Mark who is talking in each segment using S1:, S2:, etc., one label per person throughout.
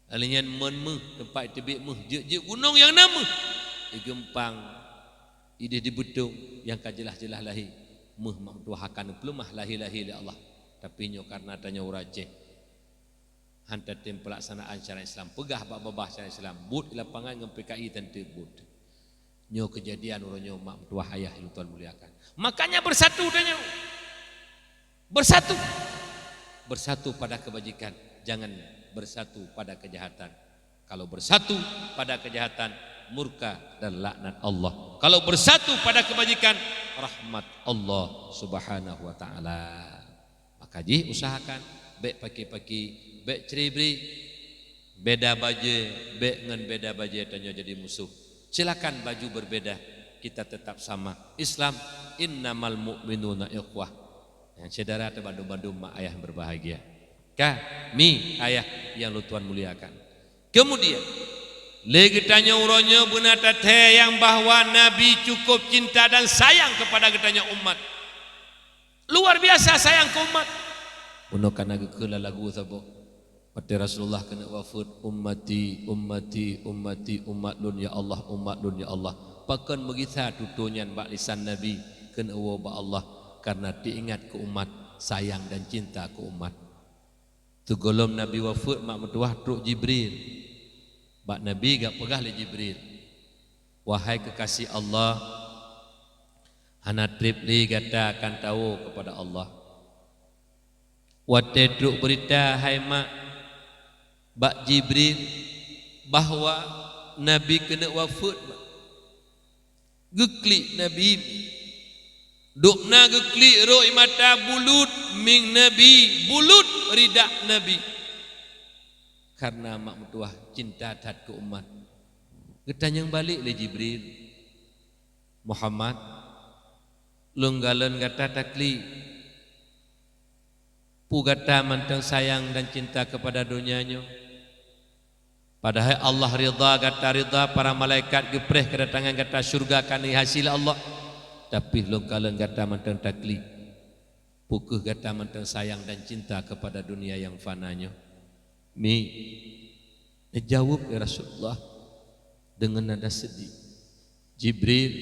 S1: Alinyan men tempat tebik meh je gunung yang nama igempang idih di bedung yang kajelah-jelah lahi meh mak tuahakan pelumah lahi-lahi li Allah tapi nyo karena tanya urajeh hantar tim pelaksanaan syariat Islam pegah babah syariat Islam but lapangan ngem PKI tentu but nyo kejadian uronyo mak tuah ayah yang Tuhan muliakan makanya bersatu tanya bersatu pada kebajikan jangan bersatu pada kejahatan. Kalau bersatu pada kejahatan murka dan laknat Allah. Kalau bersatu pada kebajikan rahmat Allah Subhanahu wa taala. Maka ji usahakan baik pagi-pagi, baik ceribri, beda baju, baik ngan beda baju tanya jadi musuh. Silakan baju berbeda, kita tetap sama. Islam innamal mu'minuna ikhwah. Yang saudara atau bandum-bandum mak ayah berbahagia. Kami ayah yang lu Tuhan muliakan. Kemudian lagi tanya uronyo bunata teh yang bahwa Nabi cukup cinta dan sayang kepada getanya umat. Luar biasa sayang ke umat. Uno kana gekeula lagu sabo. Pati Rasulullah kena wafat ummati umatlun ya Allah umatlun ya Allah. Pakan begisa tutunyan bak lisan Nabi kena wa ba Allah karena diingat ke umat sayang dan cinta ke umat. Tu golom Nabi wafat mak mertuah truk Jibril. Bak Nabi gak pegah le Jibril. Wahai kekasih Allah, hana tripli gata akan tahu kepada Allah. Wate truk berita hai mak bak Jibril bahwa Nabi kena wafat. Geklik Nabi dukna geklik ro mata bulut ming Nabi bulut ridak Nabi karena mak mertuah cinta tat ke umat getanyang balik le Jibril Muhammad lunggalan gata takli pu gata mantang sayang dan cinta kepada dunianya padahal Allah ridha para malaikat gepreh kedatangan gata surga kani hasil Allah tapi lunggalan gata mantang takli pukuh gata mantang sayang dan cinta kepada dunia yang fananya. Mi jawab ya Rasulullah dengan nada sedih. Jibril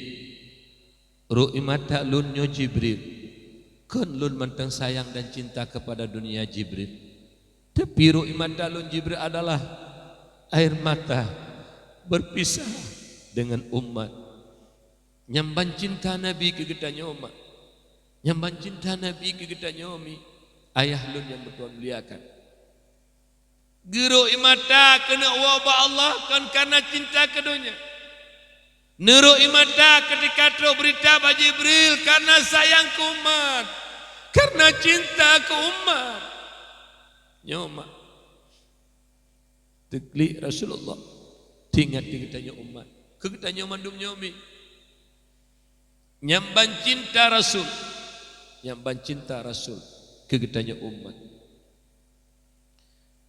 S1: ru'i mata lunyo Jibril kan lun mantang sayang dan cinta kepada dunia Jibril tapi ru'i mata lun Jibril adalah air mata berpisah dengan umat nyamban cinta Nabi ke getanya umat nyamban cinta Nabi ke getanya umi ayah lun yang bertuan muliakan gero imata kena waba Allah kan karena cinta ke dunia nero imata ketika tro berita ba Jibril karena sayang ke umat karena cinta ke umat nyoma tekli Rasulullah tinggal di getanya umat ke getanya mandum nyomi nyamban cinta Rasul ke getanya umat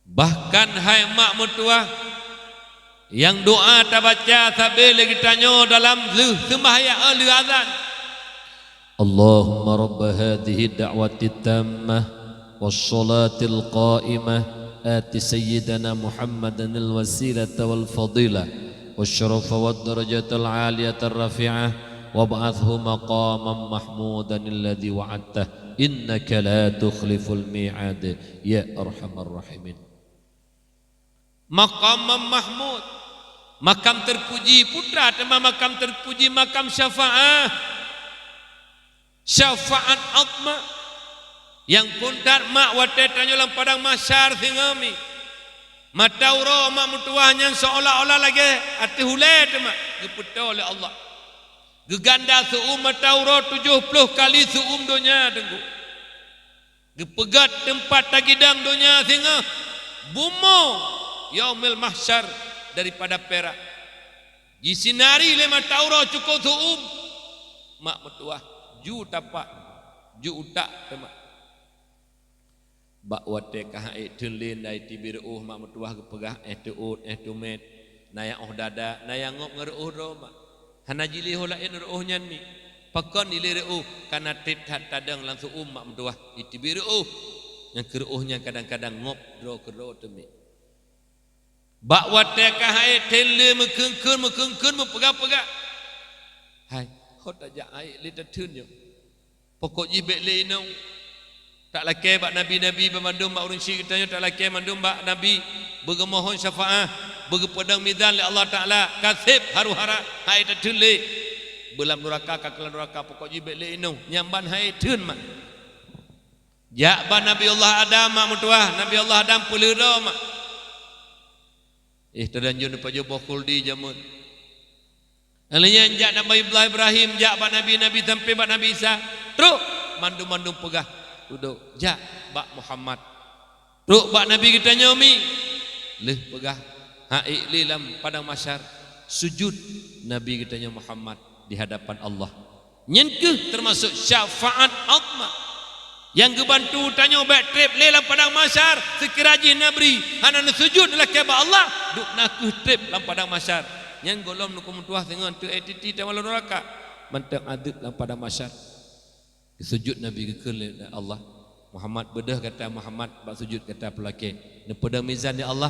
S1: bahkan hai mak mertua yang doa tabaca sambil getanya dalam sembahyang azan Allahumma rabb hadhihi da'wati tammah wassalatil qa'imah ati sayyidana Muhammadan alwasilata wal fadilah wasyarafa wad darajatal aliyatar rafi'ah wab'athhu maqaman mahmudan alladhi wa'adtah innaka la tukhliful mi'ad ya arhamar rahimin. Maqam mahmud makam terpuji putra tema makam terpuji makam syafaat atma yang puntat mak wate tanyo lang padang masyar singami matauro mak mutuahnya seolah-olah lagi ati hulai tema diputa oleh Allah geganda seum matauro 70 kali seum dunia tenggu gepegat tempat tagidang dunia singa bumo yaumil mahsyar daripada perak jisinari lema tauro cukup suum mak mertuah ju tapak ju utak temak bak wate kahai tunlin dai tibiruh mak mertuah gepegah tuut tumet naya dada naya ngop ngeruh ro mak hana jili holain ruh nyanmi pakon ili ruh kana tit tadang langsung mak mertuah itibiruh yang keruhnya kadang-kadang ngop dro kero temek bak watekah hai tele mekengkun mepegak-pegak. Hai, hot aja ai li tetun yo. Pokok jibek le inau. Tak laki bak nabi-nabi bermandum bak urun syirik tanya tak laki mandum bak nabi bergemohon syafaat bergepedang mizan li Allah Taala kasib haru-hara hai tetun le. Belam neraka kakalan neraka pokok jibek le inau nyamban hai tun mak. Ya ban Nabi Allah Adam mak mutuah Nabi Allah Adam puleudo mak. Terdanjun pa joboh kuldi jamun. Alanya jak Nabi Ibrahim, jak bak Nabi sampai bak Nabi Isa. Teruk mandum-mandum pegah duduk. Jak bak Muhammad. Teruk bak Nabi kita nyomi. Leh pegah. Haik lilam padang masyar. Sujud Nabi kita Muhammad di hadapan Allah. Nyenkeh termasuk syafaat Allah. Yang kebantu tanya baik trip lelam padang masyar sekiraji nabri hanan sujud adalah keba Allah duk nakuh trip dalam padang masyar yang golom nu kumtuah dengan tu entiti tamal neraka mentek aduk dalam padang masyar sujud nabi ke Allah Muhammad bedah kata Muhammad bak sujud kata pelaki ne pedang mizan ya Allah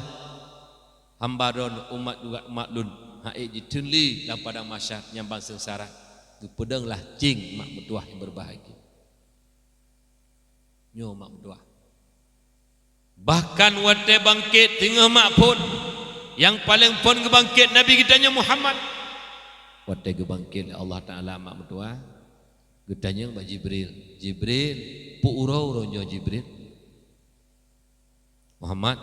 S1: hamba don umat juga maklun haik jitunli dalam padang masyar nyambang sengsara tu pedanglah cing mak metuah yang berbahagia. Nyo mak berdoa. Bahkan wate bangkit tengah mak pun yang paling pun kebangkit Nabi kita Muhammad. Wate kebangkit Allah Taala mak berdoa. Getanya Mbak Jibril pu uro nyo Jibril. Muhammad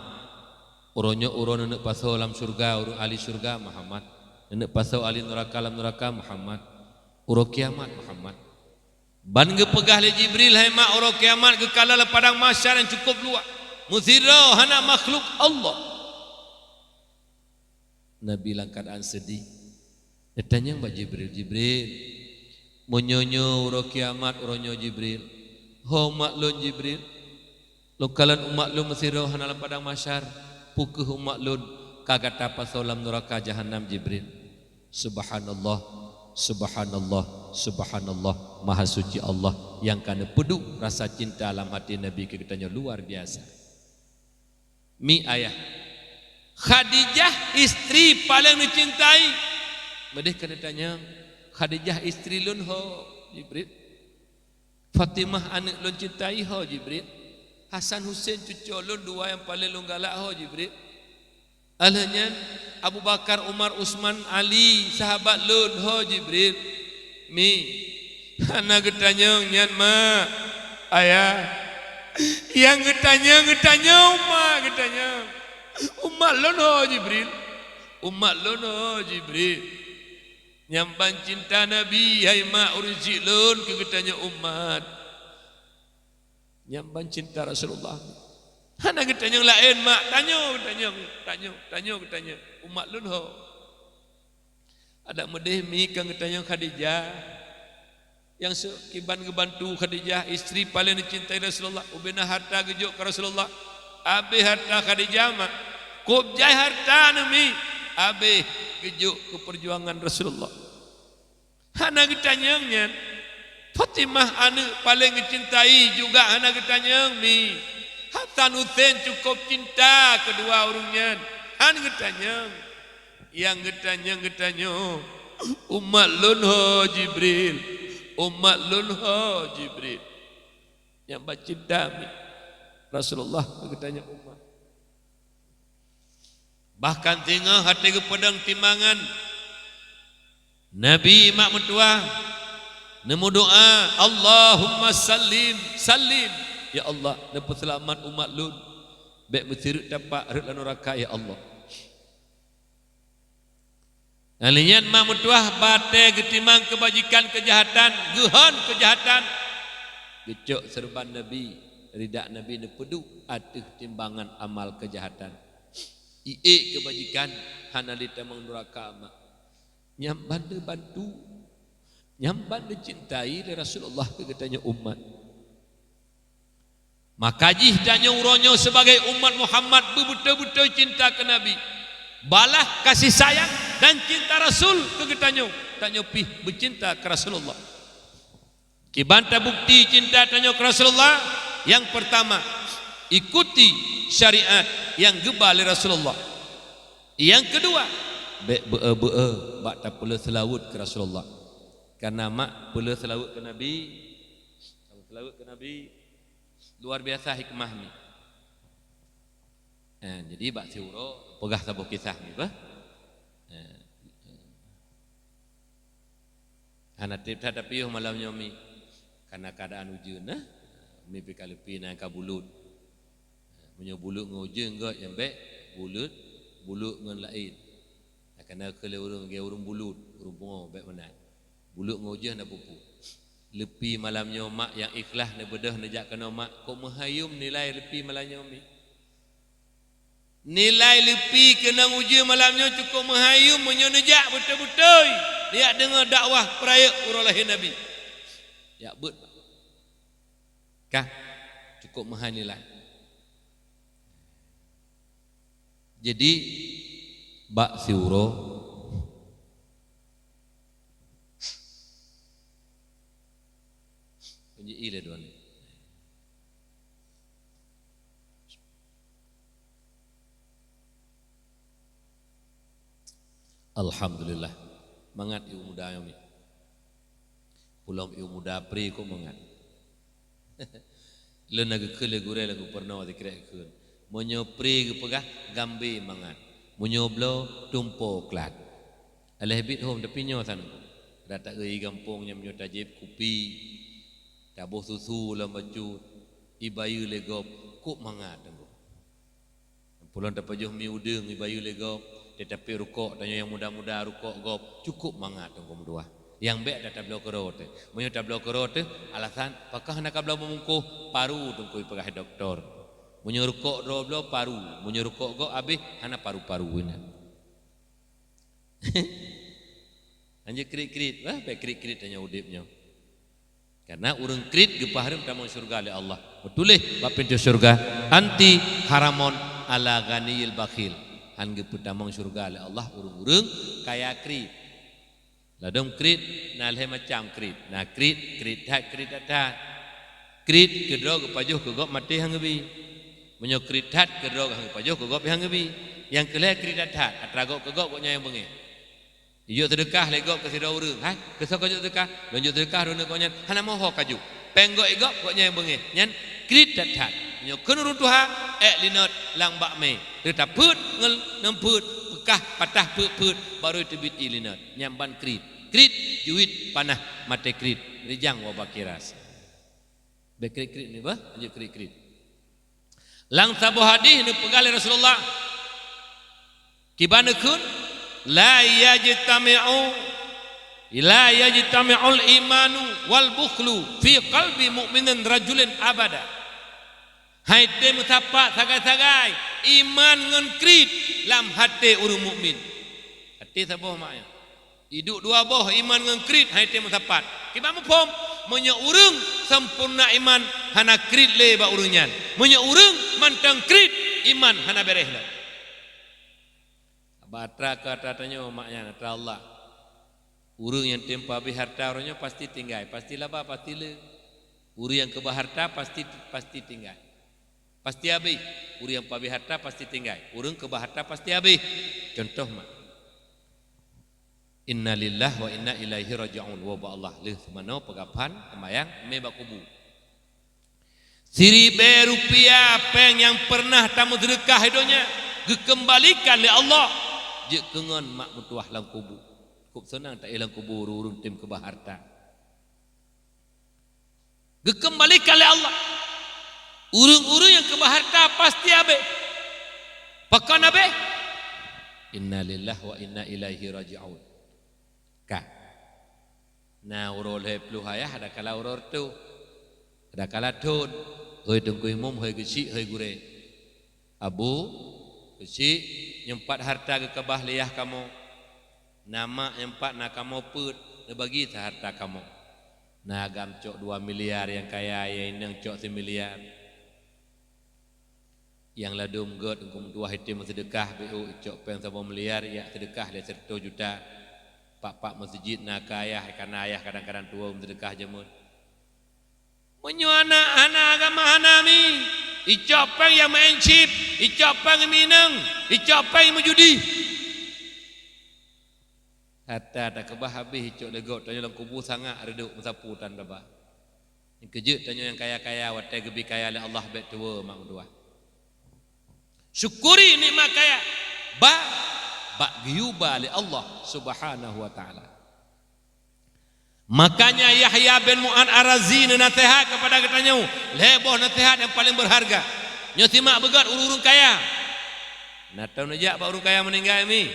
S1: uronyo nenek pasau alam surga uru ahli surga Muhammad. Nenek pasau ahli neraka alam neraka Muhammad. Uro kiamat Muhammad. Ban gepegah le Jibril hai mak uro kiamat gekala le padang mahsyar yang cukup luas. Muzira hana makhluk Allah. Nabi dalam keadaan sedih. Dia tanya Mbak Jibril, menyonyo uro kiamat uronyo Jibril. Ho maklun Jibril. Lokalan umat lu muzira hana le padang mahsyar. Pukuh umat lu kagata pasolam neraka jahanam Jibril. Subhanallah. Subhanallah, subhanallah, maha suci Allah yang kana peduk rasa cinta dalam hati Nabi kitanya luar biasa. Mi ayah Khadijah istri paling dicintai. Medeh kana tanya Khadijah istri lun ho Jibril. Fatimah anak lun cintai ho Jibril. Hasan Husain cucu lun dua yang paling lun galak ho Jibril. Alanya Abu Bakar, Umar, Utsman, Ali, sahabat lun ho Jibril. Mi ana getanyong nyan ma ayah. Yang getanya umma getanya. Umat lun ho Jibril. Umat lun ho Jibril. Nyamban cinta Nabi hai ma urji lun ke getanya umat. Nyamban cinta Rasulullah. Hana getanya lain mak tanya umat lun ho. Ada medeh mi kang getanya Khadijah yang sekiban kebantu Khadijah istri paling dicintai Rasulullah ubena harta gejuk ke Rasulullah abe harta Khadijah mak kubjai harta nami abe gejuk ke perjuangan Rasulullah. Hana getanya nyan Fatimah anu paling dicintai juga hana getanya mi Hasan Husain cukup cinta kedua orangnya. Han getanya yang getanya umat lun ho Jibril. Umat lun ho Jibril. Yang bercinta Rasulullah getanya umat. Bahkan tengah hati ke pedang timbangan Nabi mak mentua nemu doa Allahumma salim ya Allah dapat selamat umat lun baik bertirut dapat red lan neraka ya Allah. Alinyan mak mutuah bate getimang kebajikan kejahatan gehon kejahatan gecok serban Nabi ridak Nabi ne pedu atuh timbangan amal kejahatan iik kebajikan hanali tamang neraka mak nyamban bantu nyamban dicintai oleh Rasulullah kegetanya umat. Maka jihdanya uronyo sebagai umat Muhammad betul-betul cinta ke Nabi. Balah kasih sayang dan cinta Rasul ke getanyo. Tanyo pih bercinta ke Rasulullah. Kibanta bukti cinta tanyo ke Rasulullah. Yang pertama, ikuti syariat yang gebal Rasulullah. Yang kedua, bak tak pula selawat ke Rasulullah. Karena mak pula selawat ke Nabi, luar biasa hikmah ni. Jadi bak siuro pegah sabuh kisah ni bah. Anak tip tak tapi malam nyomi karena keadaan hujan mi pikalepi nang kabulut. Menyo bulut ngojeng got yang baik bulut ngan lain. Karena kalau urang ge urang bulut, urang bungo baik mana. Bulut ngojeng dah pupu. Lepi malam nyomak yang ikhlas ne bedah nejak kena mak kok menghayum nilai lepi malam nyomi. Nilai lepi kena uji malamnya cukup menghayum menyonejak betul-betul. Dia dengar dakwah peraya urulahi Nabi. Ya bet. Kah cukup menhanilai. Jadi bak siuro punji ile doan. Alhamdulillah mangat iu muda yomi pulang iu muda pri ko mangat le naga kele gure lagu pernah dikira kun monyo pri pegah gambi mangat monyo blo tumpo klat aleh bit hom tapi nyo san data euy gampung nya menyo tajib kupi tabuh susu lam baju ibayu legop ku mangat tenggo pulang dapat joh mi udeng ibayu legop tetapi rukuk tanya yang muda-muda rukuk gop cukup mangat tengkom dua yang baik dah tablo kerot menyo tablo kerot alasan pakah nak kabla memungkuh paru tengkoi pegah doktor menyo rukuk doblo paru menyo rukuk gop habis hana paru-paru ina anje krit-krit wah baik krit-krit tanya udipnya karena urang krit gepahareum tamang surga oleh Allah betulih bab pintu surga anti haramon ala ghaniyil bakhil hangge putamang surga oleh Allah urung-urung kaya krit. Ladong krit nalhe macam krit. Nah krit hat. Krit kedro kepajuh ke gop mati hanggebi. Menyo krit hat kedro hang pajuh ke gop hanggebi. Yang kelih krit hat atragok ke gop koknya yang bengi. Ijo sedekah le gop ke sira urung. Hai, kesok kaju sedekah, lanjut sedekah rone koknya hana moho kaju. Penggok igop koknya yang bengi. Nyan krit hat. Menyo kenurun tuha linot lang bakme. Dia put ngel nemput pekah patah put baru itu bit ilinat nyamban krit juit panah mate krit rijang wabakiras be krit ni bah anjur krit lang sabu hadis ni pegali Rasulullah kibanekun la yajtami'ul imanu wal bukhlu fi qalbi mu'minin rajulin abada. Hai te mutapa sagai-sagai iman ngan krit lam hati urang mukmin. Hati saboh maknya. Hidup dua boh iman ngan krit hai te mutapat. Kiba mupom menyo urang sempurna iman hana krit le ba urang nyan. Menyo urang mantang krit iman hana bereh le. Batra kata-katanya maknya kata Allah. Urang yang tempa bi harta orangnya pasti tinggal, pasti laba pasti le. Urang yang keba harta pasti tinggal. Pasti habis. Urang yang pabi harta pasti tinggal. Urang keba harta pasti habis. Contoh mak. Inna lillah wa inna ilaihi raji'un. Wa ba Allah leh mano pegapan kemayang me bakubu. Seribu rupiah peng yang pernah tamu sedekah hidupnya dikembalikan oleh Allah. Je kengon mak mutuah lang kubu. Kup senang tak ilang kubur urang tim keba harta. Dikembalikan oleh Allah. Urang-urang yang kebaharta pasti abe. Pakan abe. Inna lillahi wa inna ilaihi raji'un. Ka. Na urol he pluhayah ada kala uror tu. Ada kala tun. Hei tengkui mum hei gesi hei gure. Abu gesi nyempat harta ke kebah liah kamu. Nama nyempat nak kamu put bagi harta kamu. Nah agam cok 2 miliar yang kaya yang nang cok 1 miliar. Yang ladum god engkau dua hitim sedekah bu cok peng 1 miliar ya sedekah dia 100 juta. Pak masjid nak ayah karena ayah kadang-kadang tua sedekah jemun. Menyu anak agama hanami. Icok peng yang main chip, icok peng minang, icok peng menjudi. Hatta tak kebah habis cok legok tanya dalam kubur sangat reduk mensapu tan baba. Yang kejut tanya yang kaya-kaya watai gebi kaya oleh Allah baik tua mak dua. Syukuri nikmat kaya. Ba giyuba oleh Allah Subhanahu wa taala. Makanya Yahya bin Mu'an Ar-Razi nasihat kepada katanya, leboh nasihat yang paling berharga. Nyo simak begat urung-urung kaya. Nak tahu najak pak urung kaya meninggal ni.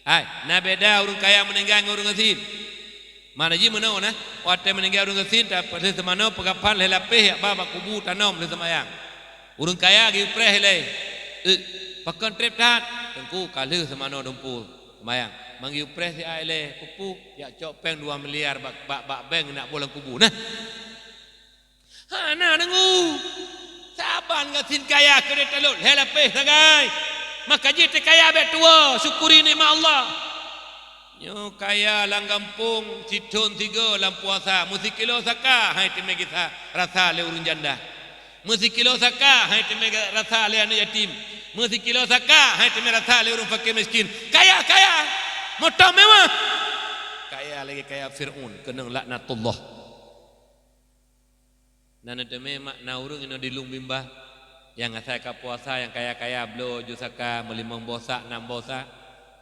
S1: Hai, na beda urung kaya meninggal dengan urung asin. Mana ji menau nah, watai meninggal urung asin tak pada semana pegapan le lapih yak ba kubu tanam le semayang. Urung kaya gi preh le. Pakan trip tat, tengku kala semana dompu semayang. Mangi preh si ai le pupu yak cok peng 2 miliar bak bank nak bolang kubu nah. Ha na dengu. Saban ngasin kaya ke talut le lapih sagai. Maka je kaya bet tua, syukuri nikmat Allah. Nyo kaya lang kampung citun 3 lam puasa, mesti kilo saka hai time kita rasa le urun janda. Mesti kilo saka hai time rasa le anak yatim. Mesti kilo saka hai time rasa le urun fakir miskin. Kaya motor mewah. Kaya lagi kaya Firaun kena laknatullah. Nana deme mak na urun ino dilung bimbah. Yang asal ka puasa yang kaya-kaya belo jusaka melimang bosak 6 bosak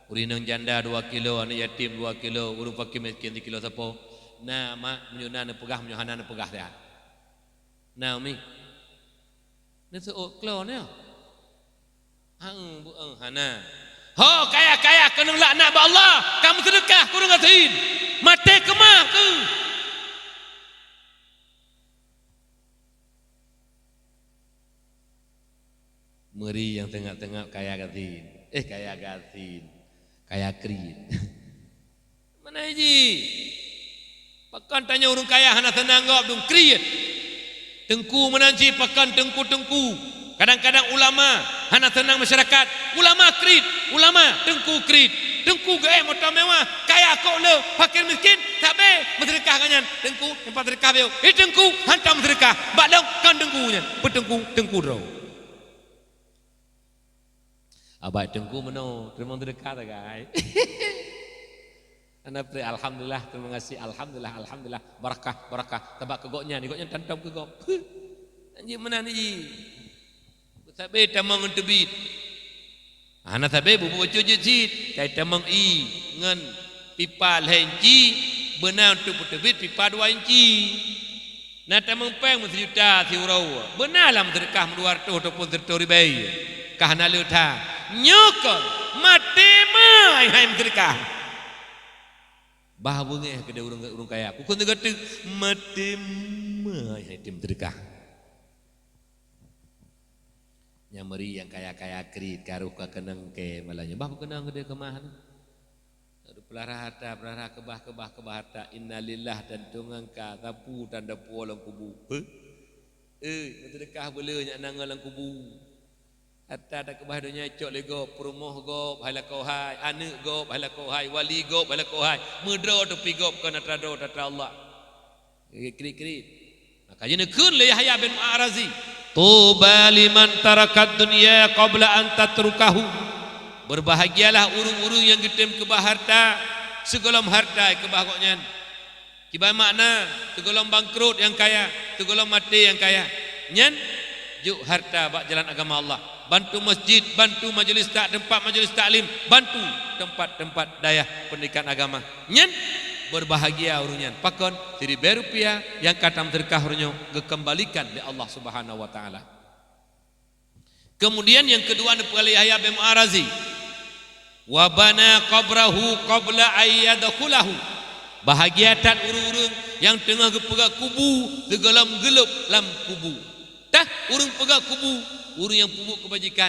S1: urinang janda 2 kilo anak yatim 2 kilo urung fakir miskin 3 kilo sapo na mak menyuna na pegah menyuhana na pegah dia na umi na seok klo ne hang bu hana ho kaya-kaya kena laknat ba Allah kamu sedekah kurang asin mati kemah ke meri yang tengah-tengah kaya gatin. Kaya gatin. Kaya krit. Mana ji? Pakan tanya orang kaya hana tenang gop dong krit. Tengku menanci pakan tengku. Kadang-kadang ulama hana tenang masyarakat. Ulama krit, ulama tengku krit. Tengku gae motor mewah, kaya kok le, fakir miskin tak be sedekah kanyan. Tengku tempat sedekah beo. Tengku hantam sedekah. Bak dong kan tengkunya. Tengku draw. Abang tengku meno terima sedekah tak guys. Anda beri alhamdulillah terima kasih alhamdulillah barakah tabak kegoknya tantam kegok. Anji mana ni? Sabe tamang tebit. Ana sabe bubu cuci jit kai tamang i ngan pipa lenci benar untuk tebit pipa 2 inci. Na tamang peng 1 juta si urau. Benarlah sedekah 200 ataupun 100 ribu. Kahana leuta. Nyokon mati mai hai sedekah. Bah bunge ke urung kaya. Kukun tegatu mati mai hai tim sedekah. Nyameri yang kaya-kaya krit karuh ka kenang ke malanya. Bah kenang gede kemah. Pelara harta, pelara kebah harta. Innalillah dan tungangka tapu tanda pulang kubu. Sedekah boleh nyak nang lang kubu. Hatta tak kebahadunya cok lego perumoh gop hala kau hai anak gop hala kau hai wali gop hala kau hai mudra tepi gop kana trado tata Allah krik makanya kun li Yahya bin Ar-Razi tuba liman tarakat dunya qabla an tatrukahu berbahagialah urung-urung yang getem kebah harta segolom harta kebah koknyan kibai makna segolom bangkrut yang kaya segolom mati yang kaya nyen juk harta bak jalan agama Allah bantu masjid, bantu tempat majelis taklim, bantu tempat-tempat daya pendidikan agama. Nyen berbahagia urunyan. Pakon 1,000 rupiah yang katam sedekah urunyo gekembalikan oleh Allah Subhanahu wa taala. Kemudian yang kedua nepali Yahya bin Ar-Razi. Wa bana qabrahu qabla ayyadkhulahu. Bahagiatan urung-urung yang tengah pegak kubu segelam gelap lam kubu. Tah urung pegak kubu urung yang pupuk kebajikan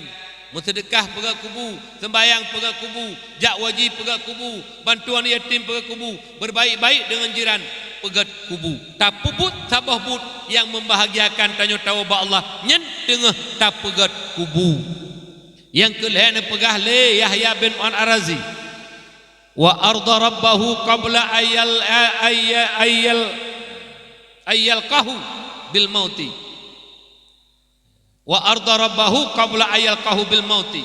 S1: bersedekah pegak kubu sembayang pegak kubu jak wajib pegak kubu bantuan yatim pegak kubu berbaik-baik dengan jiran pegat kubu tak puput sabah but yang membahagiakan tanya tahu ba Allah nyen tengah tak pegat kubu yang kelihatan pegah le Yahya bin Ar-Razi wa arda rabbahu qabla ayyal qahu bil mauti wa arda rabbahu qabla ayyalqahu bil mauti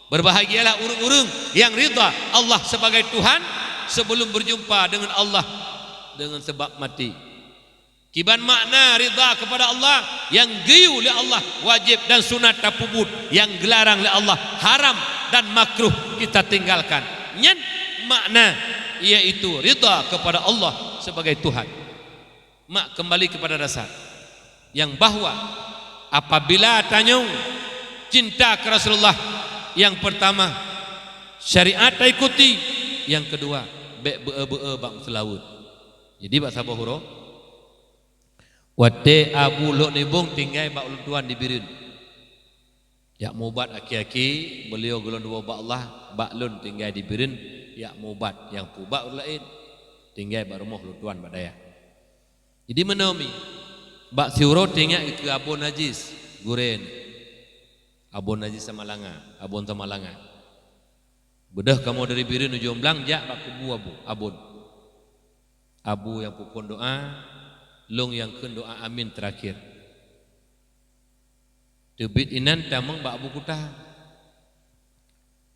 S1: berbahagialah urung-urung yang ridha Allah sebagai Tuhan sebelum berjumpa dengan Allah dengan sebab mati. Kiban makna ridha kepada Allah yang giyu oleh Allah wajib dan sunat tapubut, yang gelarang oleh Allah haram dan makruh kita tinggalkan. Nyen makna iaitu ridha kepada Allah sebagai Tuhan. Mak kembali kepada dasar yang bahwa apabila tanyung cinta ke Rasulullah, yang pertama syariat ikuti, yang kedua be-be-be bang selawut. Jadi bak sabah huruf wate abu lok nibung tinggai bak ulun tuan dibirin. Ya mubat aki-aki beliau golon dua bak Allah bak lun tinggai dibirin ya mubat yang pubak lain tinggai bak rumah ulun tuan bak daya. Jadi menomi bak siuro tinggai ke abon najis guren. Abon najis sama langa, abon sama langa. Bedah kamu dari birin jomblang jak bak kubu abon. Abu yang pukul doa, long yang kun doa amin terakhir. Tebit inan tamang bak abu kutah.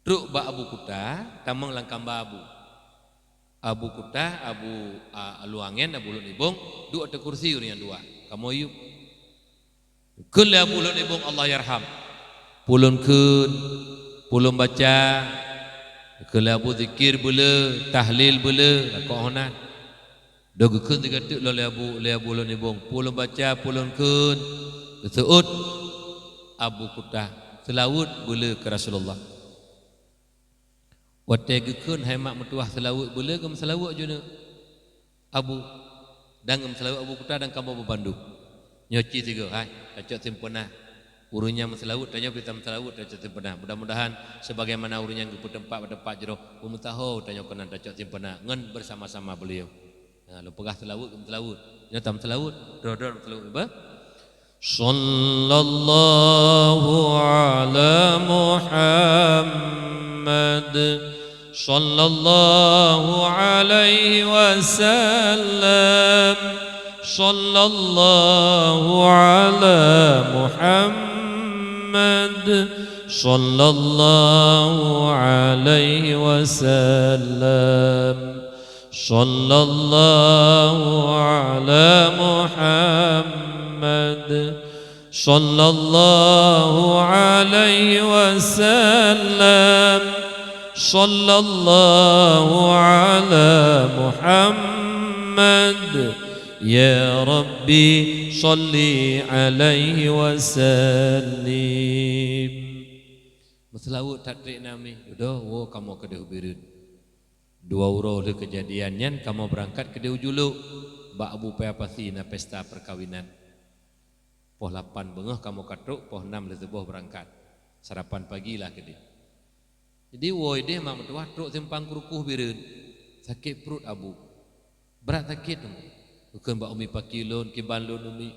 S1: Truk bak abu kutah, tamang langkam ba abu. Abu kutah, abu aluangen, abu lunibong, dua te kursi yang dua. Kamu yuk. Kun abu lunibong Allah yarham. Pulun kun, pulun baca, kelabu zikir bela, tahlil bela, lakonan. Dogu kun tiga tu lo leabu lo nibong, pulun baca, pulun kun, keseut, abu kutah, selawut bela ke Rasulullah. Wategu kun hemat metuah selawut bela gam selawut juna abu, dan gam selawut abu kutah dan kamu berbandu. Nyoci tiga, hai, acok simpunah. Urunya meselawut tanya kita meselawut tanya timpena. Mudah-mudahan sebagaimana urunya yang tempat jero umutaho tanya kena tanya timpena ngen bersama-sama beliau. Nah, lu pegah selawut meselawut. Nyata meselawut, dor-dor meselawut apa? Sallallahu ala Muhammad sallallahu alaihi wasallam sallallahu ala Muhammad sallallahu alaihi wasallam sallallahu ala Muhammad sallallahu alaihi wasallam sallallahu ala Muhammad ya Rabbi salli alaihi wasallim. Meselawut takrik nami udah wo kamu ke dehubirin dua uroh le kejadiannya kamu berangkat ke dehu juluk bak abu payapasi na pesta perkawinan poh 8 bengah kamu katruk poh 6 le sebuah berangkat sarapan pagi lah ke dia. Jadi woi dia mak metuah truk simpang kurukuh birin sakit perut abu berat sakit bukan bak umi pakilun kibalun umi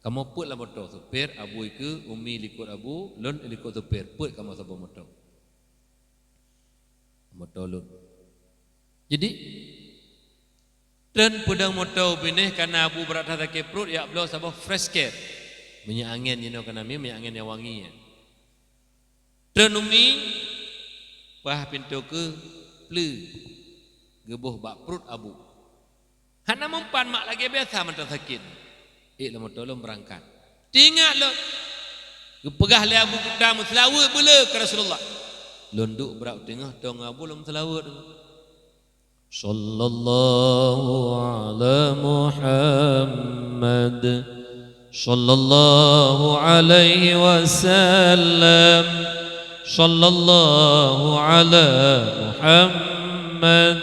S1: kamu put lah motor supir abu ke umi likut abu lun likut supir put kamu sabun motor lun. Jadi dan pedang motor binih karena abu berat sakit perut ya beliau sabun fresh care minyak angin you know kan ami minyak angin yang wangi ya. Dan umi pah pintu ke ple gebuh bak perut abu. Hana mempan mak lagi biasa mentah sakit. Lama tolong berangkat. Tinggal lo. Pegah le abu kutah selawut bela ke Rasulullah. Lunduk berak tengah tong abu lom selawut. Sallallahu ala Muhammad sallallahu alaihi wasallam sallallahu ala Muhammad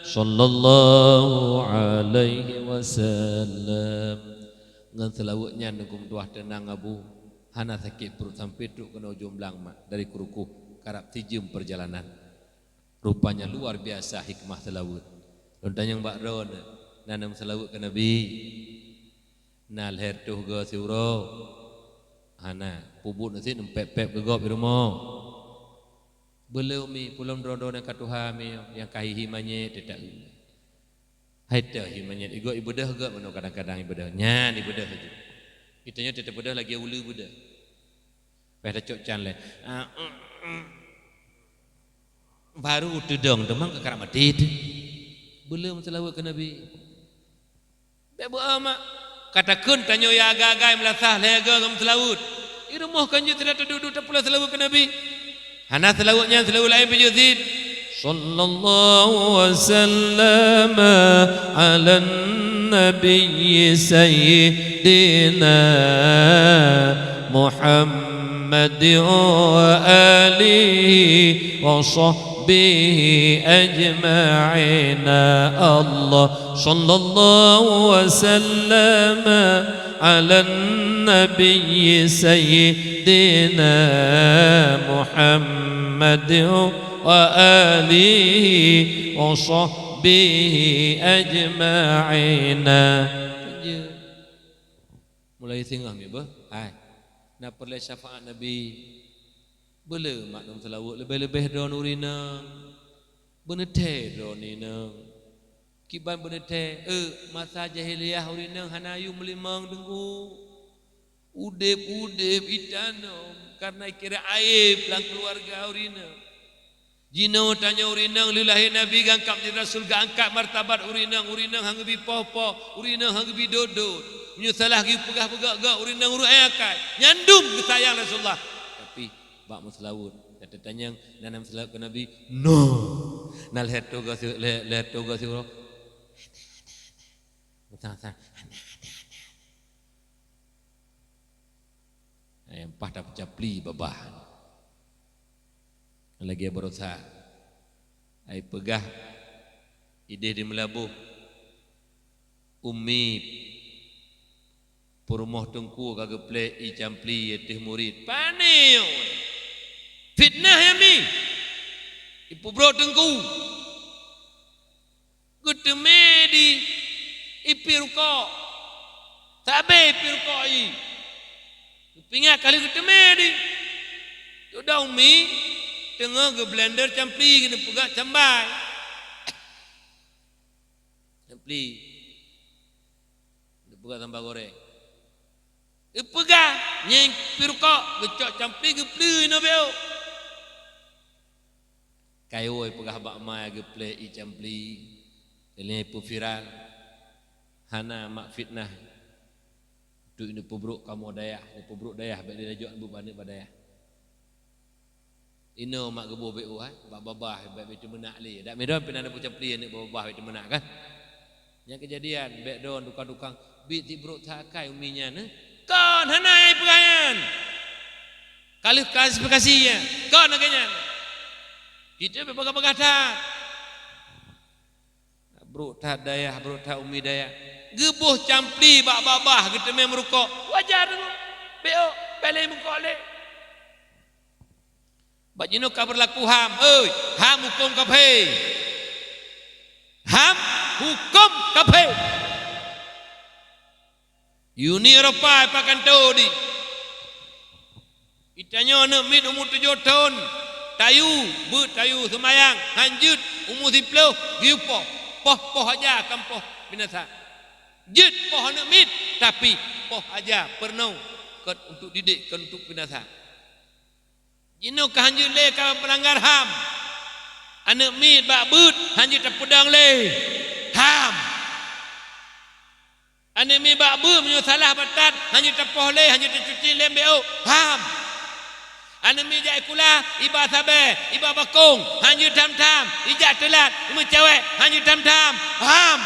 S1: sallallahu alaihi wasallam. Ngan selawutnya nunggu tuah tenang abu hana sakit perut sampai truk kena ujung belang mak dari kurukuh karap tijem perjalanan. Rupanya luar biasa hikmah selawut. Lontang yang bak ron nanam selawut ke Nabi. Nal her tuh ga siuro. Hana pubut nasi nempep-pep gegop di rumah. Belum mi pulang rondo nak katuha mi yang kahihi manyet tidak. Haita hi manyet igo ibadah ga mano kadang-kadang ibadah. Nyan ibadah saja. Itanya tetap ibadah lagi ulu ibadah. Pada cok can le. baru tudong demang ke karamati belum selawat ke Nabi bebo amak katakan tanya ya agak-agak melasah lega kamu selawat i rumah kan je tidak duduk tak pula selawat ke Nabi hana selawatnya selawat lain pejuzid sallallahu wasallam ala nabi sayyidina Muhammad wa alihi wa sahbihi ajma'ina Allah sallallahu wasallam ala nabi sayyidina Muhammad wa alihi wa sahbihi ajma'ina mulai tengah ni bah hai nak perlu syafaat Nabi boleh maklum selawat lebih-lebih don urina benete don nina kiban benete masa jahiliyah urina hanayu melimang dengku udip itano karena kira aib lang keluarga urina jino tanya urina lillahi Nabi gangkap di Rasul gangkat martabat urina hang bi popo urina hang bi dodot menyesalah gi pegah-pegah urindang urut ayakai nyandum kesayang Rasulullah tapi bak muslawut kata tanya nanam selawat ke Nabi no nal heto ga siro betul ayam pah dah pecapli babah lagi berusaha ai pegah ide di melabuh ummi Purmoh tengku kagak play i campli teh murid paneo fitnah ya mi ipu bro tengku guteme di ipirko tabe pirko i pinga kali guteme di udah umi tengah ke blender campli kena pegak cambai campli kena pegak tambah goreng pegah nyeng pirkok gecok campli gepleu no beo kayo pegah bak mai geple i campli ele pu viral hana mak fitnah tu ini pubruk kamu dayah ni pubruk dayah bak dia jok bu bani badayah ino mak gebo beo bak babah bak betu menak li dak medon pina ada pu campli ni babah betu menak kan yang kejadian bek don dukang-dukang bit tibruk takai uminya ne kon hanai pegangan kali klasifikasinya kon agaknya kita berbagai-bagai dah bro tak dayah bro tak umi dayah gebuh campli bak babah kita main merukuk wajar tu beo balik mukok le bak jino ka berlaku ham ham hukum kafe ham hukum kafe Uni Eropa pakan tahu di itanya nak mit umur 7 tahun tayu semayang hanjut umur 10 giupoh poh aja kampoh binasa jut poh nak mit tapi poh aja pernah untuk didik untuk binasa jino ka hanjut le ka pelanggar ham anak mit bak but hanjut pedang le ham ane mi bak bu menyo salah batat hanya tepoh le hanya tercuci lembeo ham ane mi jai kula iba sabe iba bakung hanya tam-tam ijak telat mu cewek hanya tam-tam ham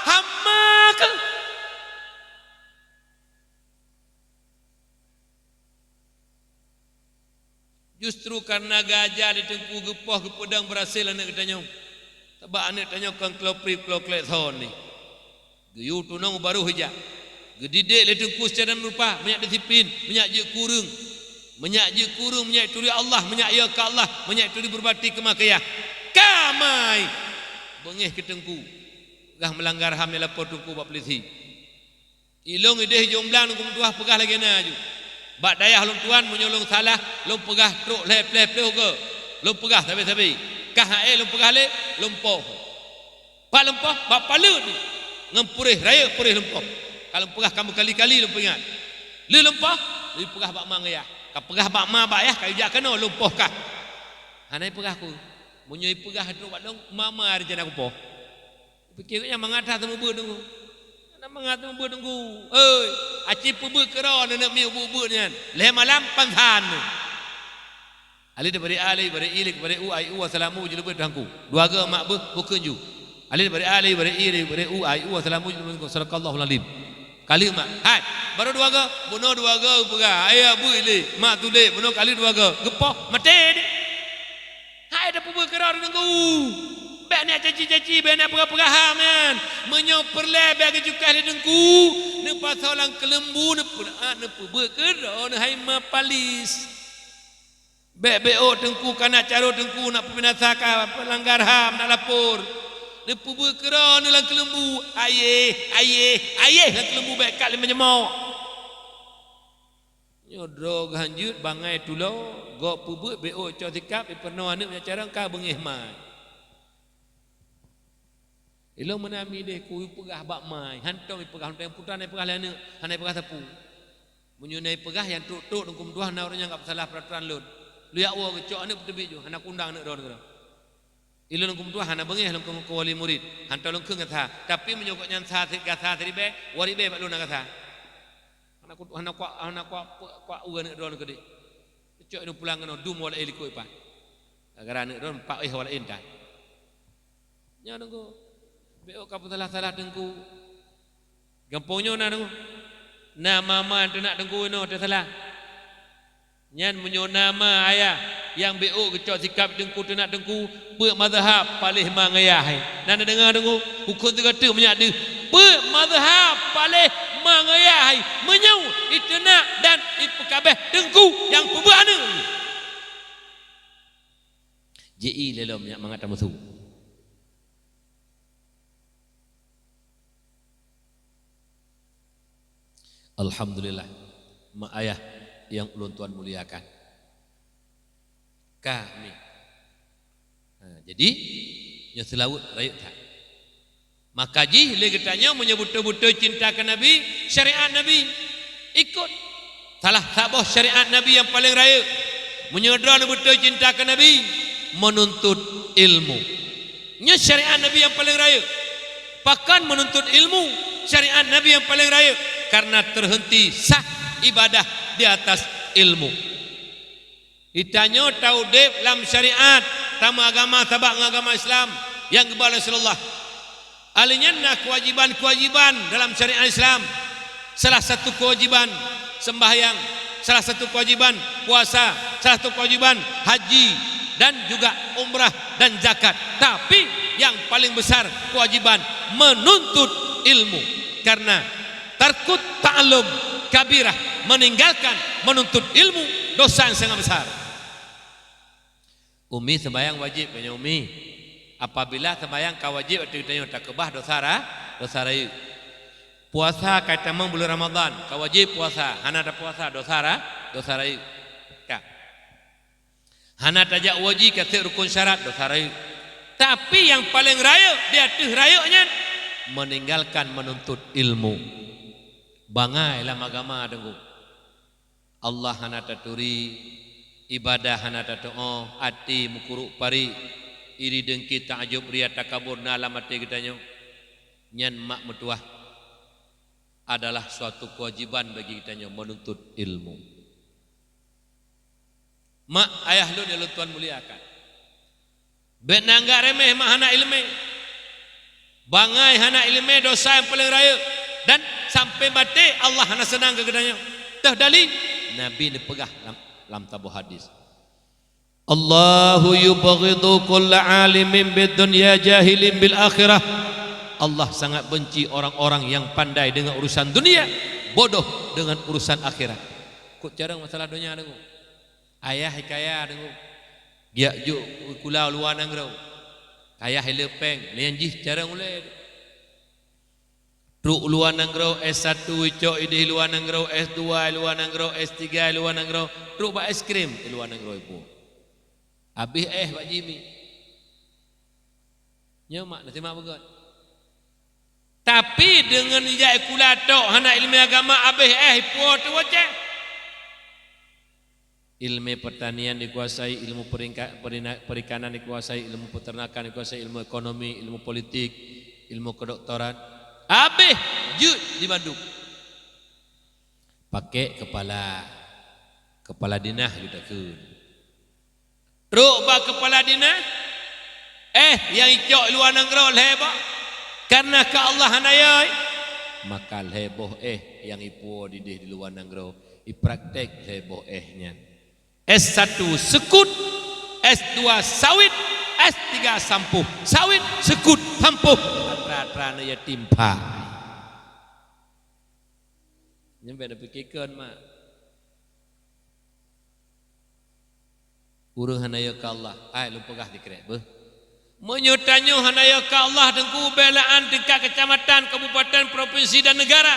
S1: hammak justru karena gajah ditengku gepoh ke pedang berhasil anak katanya sebab anak tanya kan klopri-kloklet thon ni Geyu tunang baru hijak. Gedidek le tengku secara rupa banyak disiplin, banyak je kurung. Banyak je kurung, banyak turi Allah, banyak ya ke Allah, banyak turi berbakti ke makayah. Kamai bengih ke tengku. Gah melanggar ham ni lapor tengku buat polisi. Ilong ideh jomblang nunggu tuah pegah lagi na ju. Bak dayah long tuan menyolong salah, long pegah truk lep ke. Long pegah sabi-sabi. Kah long pegah le, lompoh. Pak lompoh, bak palut ni. Ngempurih raya purih lempah. Kalau pegah kamu kali-kali lupa ingat. Lu lempah, lu pegah bak mang ya. Ka pegah bak ma bak ya, ka ijak kena lempah kah. Hanai pegah ku. Munyoi pegah tu buat dong mama ada jana kupo. Fikirnya mangata temu ber tunggu. Nak mangata temu ber tunggu. Oi, aci pebe kero nak mi ubu nian. Leh malam pansan. Ali daripada ali daripada ilik daripada u ai u assalamu jilbu dangku. Dua ga mak be bukan ju. Ali daripada ali daripada ilik daripada u ai u assalamu jilbu sallallahu alaihi. Kali mak. Hai, baru dua ga, bunuh dua ga pegah. Ayah bu ilik, mak tulik bunuh kali dua ga. Gepoh mati dia. Hai dah pebe kero dangku. Bek nak caci-caci, bek nak perah-perah man. Menyo perle bek kejukai le dengku. Ne pasolang kelembu ne pebe kero ne hai ma palis. Bek BO dengku kana caro dengku nak pembinasakan pelanggar HAM nak lapor. Ne pebe kero ne lang kelembu. Ayeh lang kelembu bek kat le menyemok. Nyodro ganjut bangai tulo go pebe BO co sikap pernah ane punya cara ka bengih mai. Ilo menami deh ku pegah bak mai, hantong pegah hantong putan pegah lana, hanai pegah tepu. Menyunai pegah yang tuk dengkum tuah na orangnya enggak salah peraturan lun. Lu ya wo kecok ane tebi ju, hana kundang nak ron. Ilo dengkum tuah hana bengih dengkum ku wali murid. Hantong lengkeng kata, tapi menyokok nyan sa kata tadi be, wali be bak lu nak kata. Hana kuat uga nak ron kedi. Kecok nu pulang kena dum wala iliko ipa. Agar nak ron pak wala intai. Nya dengku BO kapu salah dengku. Gamponyo na dengku. Na mama tu nak dengku no tu salah. Nyan menyo nama ayah yang BO kecok sikap dengku tu nak dengku be mazhab palih mangayah. Nana dengar dengku hukum tu kata menyak de be mazhab palih mangayah menyau itu nak dan itu kabeh dengku yang pebana. JI lelom yang mengata musuh. Alhamdulillah mak ayah yang ulun tuan muliakan kami. Jadi nya selawut rayut tak. Maka ji le getanya menyebut betul cinta ke Nabi, syariat Nabi ikut. Salah sabah syariat Nabi yang paling raya. Menyodra betul cinta ke Nabi, menuntut ilmu. Nya syariat Nabi yang paling raya. Pakan menuntut ilmu, syariat Nabi yang paling raya. Karena terhenti sah ibadah di atas ilmu. Ditanya tahu dep dalam syariat tamu agama tabak agama Islam yang kepada Rasulullah. Alinya nak kewajiban dalam syariat Islam. Salah satu kewajiban sembahyang, salah satu kewajiban puasa, salah satu kewajiban haji dan juga umrah dan zakat. Tapi yang paling besar kewajiban menuntut ilmu. Karena tarkut ta'allum kabirah, meninggalkan menuntut ilmu dosa yang sangat besar. Umi sembahyang wajib punya umi. Apabila sembahyang ka wajib ditanya tak kebah dosa rayu. Puasa kata mang bulan Ramadan ka wajib puasa, hana ada puasa dosa rayu. Ka. Hana tajak wajib kata rukun syarat dosa rayu. Tapi yang paling raya dia tuh rayunya meninggalkan menuntut ilmu. Bangai dalam agama dengku. Allah hana taturi, ibadah hana tato'o, ati mukuruk pari, iri dengki ta'ajub ria takabur na alam ati kitanya. Nyan mak metuah adalah suatu kewajiban bagi kitanya menuntut ilmu. Mak ayah lu yang tuan muliakan. Benangga remeh mak hana ilmu. Bangai hana ilmu dosa yang paling raya. Dan sampai mati Allah hana senang ke kedanya. Dah dalil Nabi dipegah dalam tabuh hadis. Allahu yubghidu kulla alimin bid dunya jahilin bil akhirah. Allah sangat benci orang-orang yang pandai dengan urusan dunia, bodoh dengan urusan akhirat. Kut jarang masalah dunia dengu. Ayah kaya dengu. Giak ju kulau luar nangrau. Ayah lepeng, lianjih jarang ulai. Truk luar nangrau S1 cok idih luar nangrau S2 luar nangrau S3 luar nangrau truk bak es krim luar nangrau ibu. Habis Pak Jimmy. Nyamak nanti mak begot. Tapi dengan ijak kulatok hana ilmu agama habis ibu tu wajah. Ilmu pertanian dikuasai, ilmu perikanan dikuasai, ilmu peternakan dikuasai, ilmu ekonomi, ilmu politik, ilmu kedokteran. Habis jut di Bandung. Pakai kepala dinah kita ke. Rubah kepala dinah. Yang icok luar negara heboh. Karena ke Allah hanayai. Maka heboh yang ipu di luar negara. Ipraktek heboh nya. S1 sekut, S2 sawit, S3 sampuh. Sawit, sekut, sampuh. Atra-atrana ya timpa. Nyampe ada pikirkan mak. Urang hanaya ka Allah. Lu pegah dikrek beuh. Menyutanyo hanaya ka Allah dengku belaan tingkat kecamatan, kabupaten, provinsi dan negara.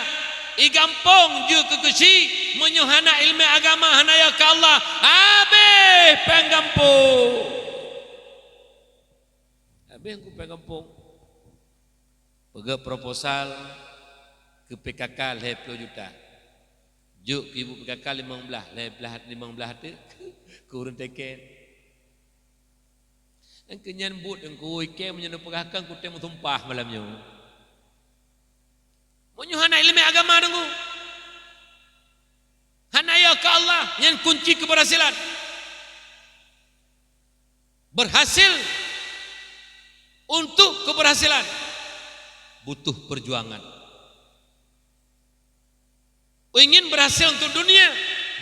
S1: I gampong je kekesi menyuhana ilmu agama hanaya ka Allah. Habis penggampung. Habis aku penggampung. Pega proposal ke PKK 10 juta. Juk ibu PKK 15 tu kurun teken. Engke nyambut engko ike menyentuh pegahkan ku temu tumpah malamnya. Menyuhana ilmu agama dengku. Hanaya ke Allah yang kunci keberhasilan. Berhasil untuk keberhasilan butuh perjuangan. Ingin berhasil untuk dunia,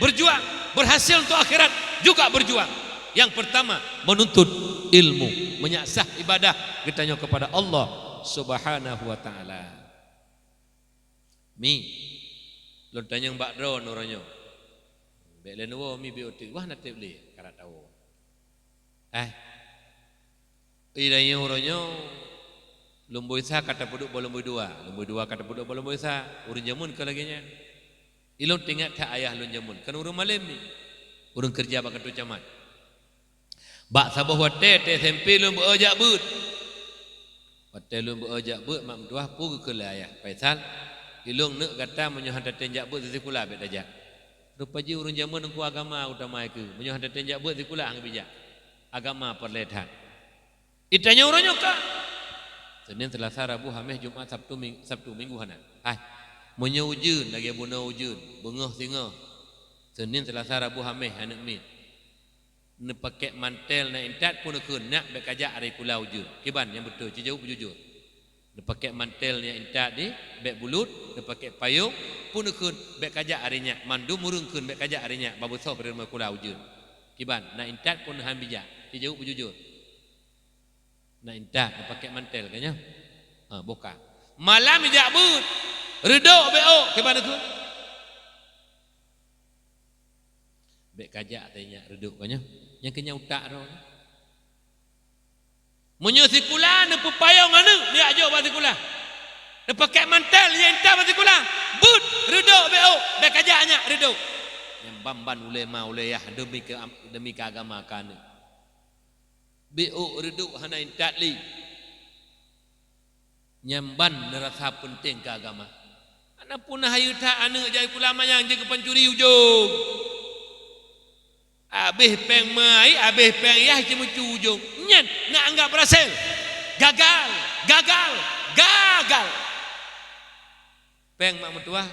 S1: berjuang. Berhasil untuk akhirat, juga berjuang. Yang pertama, menuntut ilmu, menyaksah ibadah kita kepada Allah Subhanahu wa taala. Mi lo tanya mbak drone orangnya. Bek lenowo mi biotik wah nate beli karat tahu. Idanya orangnya lombo isa kata puduk bolombo dua kata puduk bolombo isa urun jamun ke laginya. Ilon tinggal tak ayah lon jamun kan urun malam ni. Urun kerja bak tu camat. Bak sabah wate te SMP lombo ajak but. Wate lombo ajak but mak mentua pu ke ayah Faisal. Ilung nak kata menyuhan tenjak buat zikula bet aja. Rupaji urun zaman engku agama utama itu. Menyuhan tenjak buat zikula ang bijak. Agama perletan. Itanya orangnya ka. Senin Selasa Rabu Khamis Jumaat Sabtu Minggu hana. Munyo ujun lagi buna ujun. Bengah singa. Senin Selasa Rabu Khamis anak min. Ne pakai mantel na intat pun keun nak bet kajak ari kula ujun. Kiban yang betul jujur berjujur. Dia pakai mantelnya intak di bek bulut, dia pakai payung pun kun bek kajak arinya mandu murung kun bek kajak arinya babu so pada rumah kula ujun. Kiban na intak pun han bijak jauh berjujur. Na intak dia pakai mantel kanya. Buka. Malam bijak but. Redok beo kiban tu. Bek kajak tanya redok kanya. Yang kenya utak ro. Munyo sikula ne pupayong anu ni ajo ba sikula. Ne pakai mantel yang entah ba sikula. But redok beo be kajaknya redok. Yang bamban ulema ulayah demi ke agama kan. Beo redok hana entat li. Nyamban rasa penting ke agama. Ana punah hayuta anu jai kula mayang je ke pencuri ujung. Habis peng mai, habis peng yah cuma ujung. Nyen, nak anggap berhasil. Gagal. Peng mak mentua,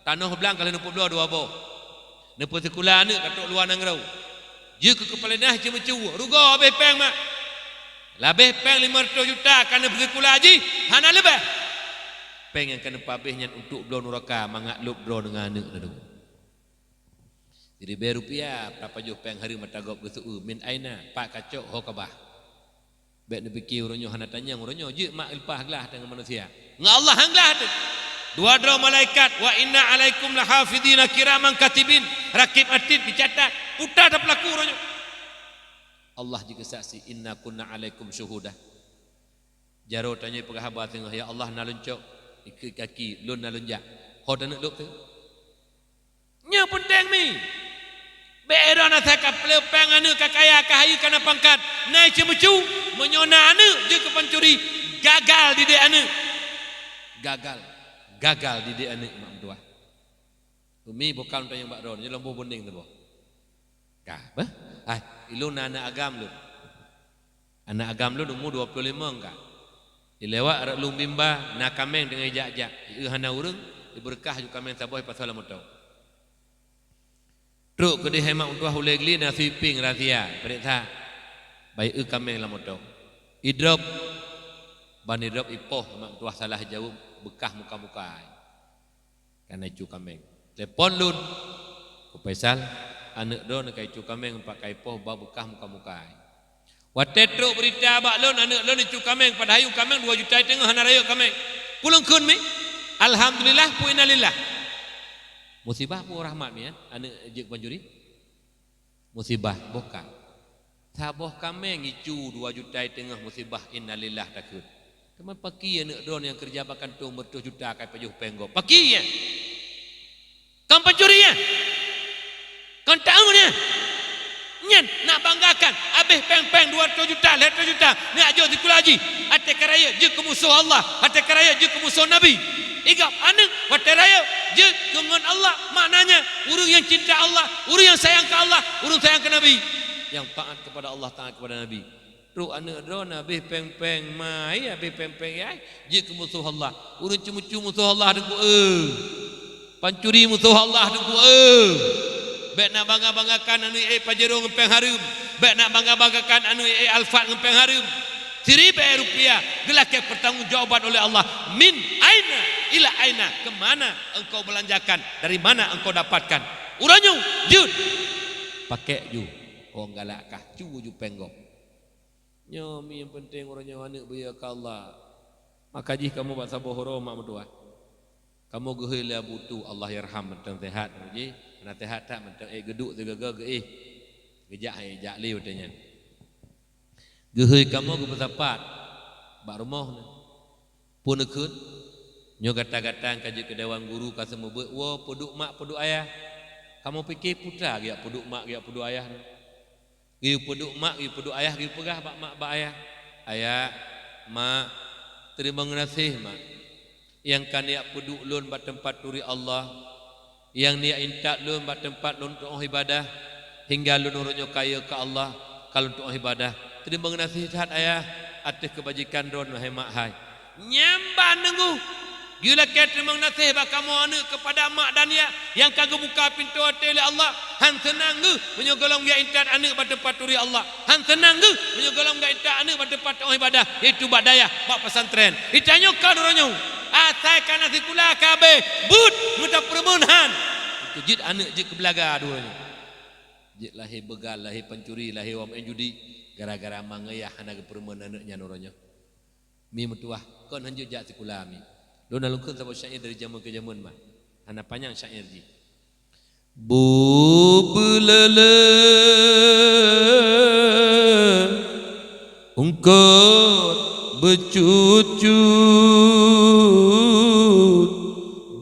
S1: tanah belang kalau nepuk dua boh. Nepuk sekolah ni katok luar nangrau. Je ke kepala dah cuma cuwa. Rugo habis peng mak. Lebih peng 500 juta kerana bersekolah haji, hana lebih. Peng yang kena pabihnya untuk belon neraka mangat lup bro dengan anak dulu. Jadi rupiah berapa juh peng hari matagop besu min aina pak kacok hokabah. Bek ne fikir uronyo hana tanya uronyo je mak ilpah gelah dengan manusia. Nga Allah hanglah tu. Dua dra malaikat wa inna alaikum lahafidina kiraman katibin rakib atid dicatat putar dah pelaku uronyo. Allah juga saksi inna kunna alaikum syuhudah. Jaro tanya pegahaba tengah ya Allah naluncok iki kaki lun nalunjak. Ho nak luk tu. Nya penting mi. Beera na thaka plepeng anu kakaya kahayu kana pangkat. Nai cemucu menyona anu je ke pencuri gagal di dia anu. Gagal di dia anu mak tua. Umi bukan tanya mbak Ron, je lembu bonding tu boh. Kah, bah? Ilun anak agam lu. Anak agam lu umur 25 enggak? Dilewat arak lung bimba na kameng dengan jak-jak. Hana urang berkah ju kameng taboh pasal motau. Truk ke di hemat untuk hulegli na sweeping razia. Perintah. Baik kameng la motau. Idrop ban idrop ipoh mak tuah salah jauh bekah muka-muka. Karena cu kameng. Telepon lun. Ku Faisal anak don kai cu kameng pakai poh ba bekah muka-muka. Watetro berita abak lon anak lon cu kameng pada hayu kameng 2 juta tengah hana raya kameng. Pulang kun mi. Alhamdulillah pu innalillah. Musibah pu rahmat mi anak jek banjuri. Musibah boka. Taboh kameng icu 2 juta tengah musibah innalillah takut. Teman paki anak don yang kerja bakan tung 2 juta kai pajuh penggo. Paki ya. Kam pencuri ya. Kan tahu ni. Nyen nak banggakan habis peng-peng 200 juta 200 juta ni ajo dikulaji ate karaya je ke musuh Allah ate karaya je ke musuh Nabi igap aneng wate raya je dengan Allah maknanya urang yang cinta Allah urang yang sayang ke Allah urang sayang ke Nabi yang taat kepada Allah taat kepada Nabi ru anak ron habis peng-peng mai habis peng-peng ai je ke musuh Allah urang cemucu musuh Allah dengku pancuri musuh Allah dengku baik nak bangga-banggakan anu Pajero ngempeng harum. Baik nak bangga-banggakan anu Alfat ngempeng harum. 1,000 rupiah gelake pertanggungjawaban oleh Allah. Min aina ila aina, kemana engkau belanjakan, dari mana engkau dapatkan. Uranyu jud pakai ju orang galakah cu ju penggok nyomi yang penting orangnya anak beya ka Allah makaji kamu bahasa bohoro mak medua kamu gehila butuh Allah yarham mentang sehat ji na sehat tak mentang geduk tegaga ge gejak hai jak liu tanya gehe kamu ge bersapat bak rumah pun ekeut nyo gata-gata kaji ke dewan guru ka semua wo peduk mak peduk ayah kamu fikir putra dia peduk mak dia peduk ayah dia peduk mak dia peduk ayah dia pegah bak mak bak ayah mak terima kasih mak yang kan dia peduk lun bak tempat turi Allah yang dia intak lun bak tempat lun untuk ibadah hingga lun urutnya kaya ke Allah kalau untuk ibadah terima kasih sehat ayah atas kebajikan ron wahai mak hai nyambah nunggu gila ket memang nasih bak kamu anak kepada mak dan ya yang kagak buka pintu hati oleh Allah han senang ge menyogolong dia intat anak pada tempat turi Allah han senang ge menyogolong dia intat anak pada tempat ibadah iaitu bak daya bak pesantren itanyo ka doronyo atai kana sikula kabe but muda permunhan itu jid anak jid kebelaga doronyo jid lahir begal lahir pencuri lahir wam judi gara-gara mangayah anak permunhan anaknya doronyo mi mutuah kon hanju jak sikula mi lu nalungkeun sabab syair dari zaman ke zaman mah. Hana panjang syair ji. Bu belele ungkot becucut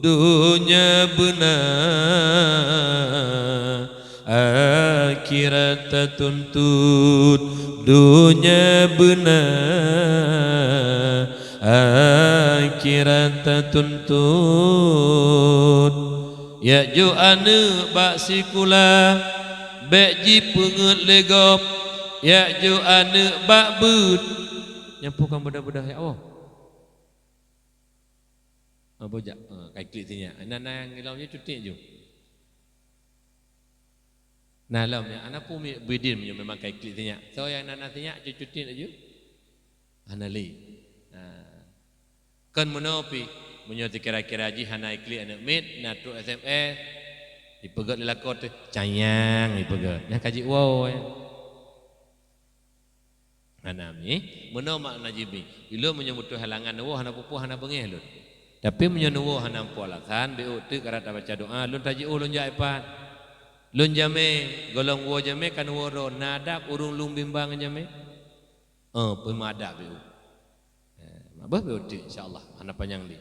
S1: dunia benar akhirat tuntut dunia benar akhirat tuntut ya jo ane bak sikula beji pengut legop ya jo ane bak but nyampukan bedah-bedah ya Allah apa jak kai klik tinya anak-anak ngilaunya cuti jo nah lamnya anak pun bidin memang kai klik tinya so yang anak tinya cuti aja anali kan menopi menyoti kira-kira ji hana ikli anak mit natu SMS dipegat lelakot cayang dipegat nya kaji wow ya hana mi meno makna jibi ilo menyebut halangan wo hana pupuh hana bengeh lun tapi menyenuwo hana pualasan beu teu karata baca doa lun taji ulun jaipan lun jame golong wo jame kan woro nada urung lung bimbang jame pemada beu abah beudi insyaallah ana panjang di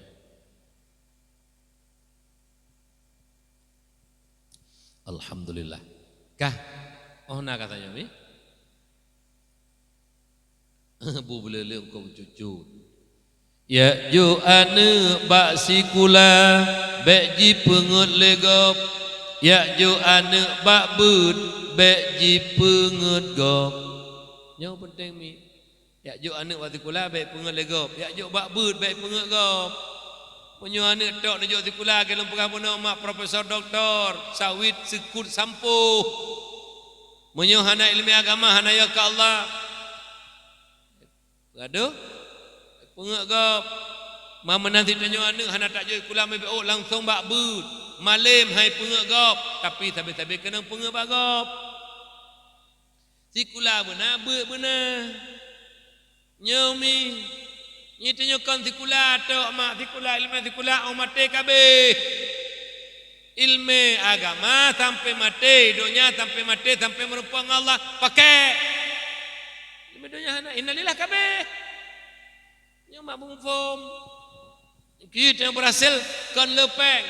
S1: alhamdulillah kah oh nak katanya mi bu belele engkau cucu ya ju ane bak sikula beji pengut legop ya ju anak bakbud beji pengut gop nyo penting mi ya ju anak watikula baik pengut legop ya ju bakbud baik pengut gop punyo anak tok nejo watikula ke lempang puno mak profesor doktor sawit sekut sampuh punyo hana ilmu agama hana ya ka Allah gaduh pengut gop mama nanti tanyo anak hana tak ju kula me oh langsung bakbud malim hai pengut gop tapi tabe-tabe kena pengut bagop sikula benar benar nyomi nyi tanyo kan sikula tok mak sikula ilmu sikula umate kabeh ilmu agama sampai mati dunia sampai mati sampai merupakan Allah pakai ilmu dunia hana innalillah kabeh nyo mak bungfom kita berhasil kan lepeng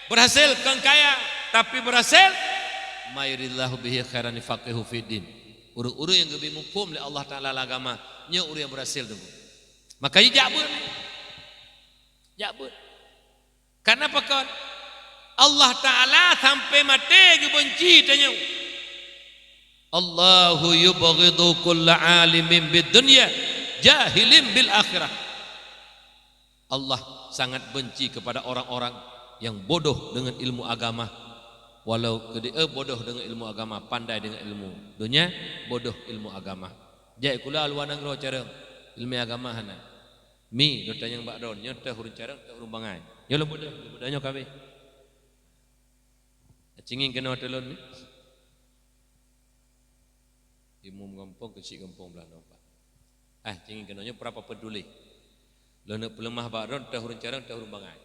S1: berhasil kan kaya tapi berhasil mayuridillahu bihi khairan faqihu fiddin urut-urut yang lebih mufhum oleh Allah Taala agama nya urut yang berhasil tu makanya jabut karena apa kawan Allah Taala sampai mati benci tanya Allahu yubghidu kulla alimin bid dunya jahilin bil akhirah Allah sangat benci kepada orang-orang yang bodoh dengan ilmu agama walau bodoh dengan ilmu agama pandai dengan ilmu dunia bodoh ilmu agama jai kula luar negeri cara ilmu agama hana mi do tanya mbak don nya teh hurun cara teh hurun bangai yo lo bodoh bodahnya kabeh cingin kena telon ni imum gampong kecil gampong belah nampak cingin kena nya berapa peduli lo nak pelemah mbak don teh hurun cara teh hurun bangai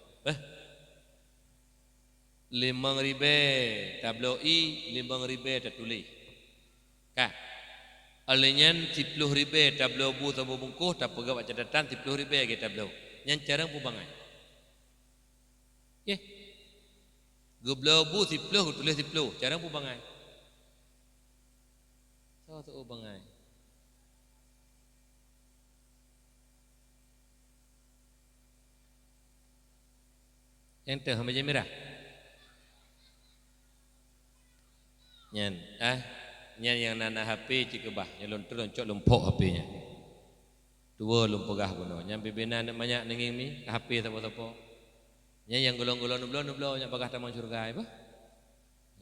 S1: 5,000 tablo'i 5,000 tertulis kah alenyan 10,000 tablo bu tabu bungkuh tak pegawai catatan 10,000 ke tablo yang carang pu bangai ye goblo bu 10 tulis 10 carang pu bangai so tu bangai yang teh meja merah nyan nyan yang nana HP cikebah nyalon teroncok lempok HP-nya dua lempegah puno nyan bibina nak banyak nenging mi HP tapo-tapo nyan yang golong-golong nublo nyak bagah taman surga apa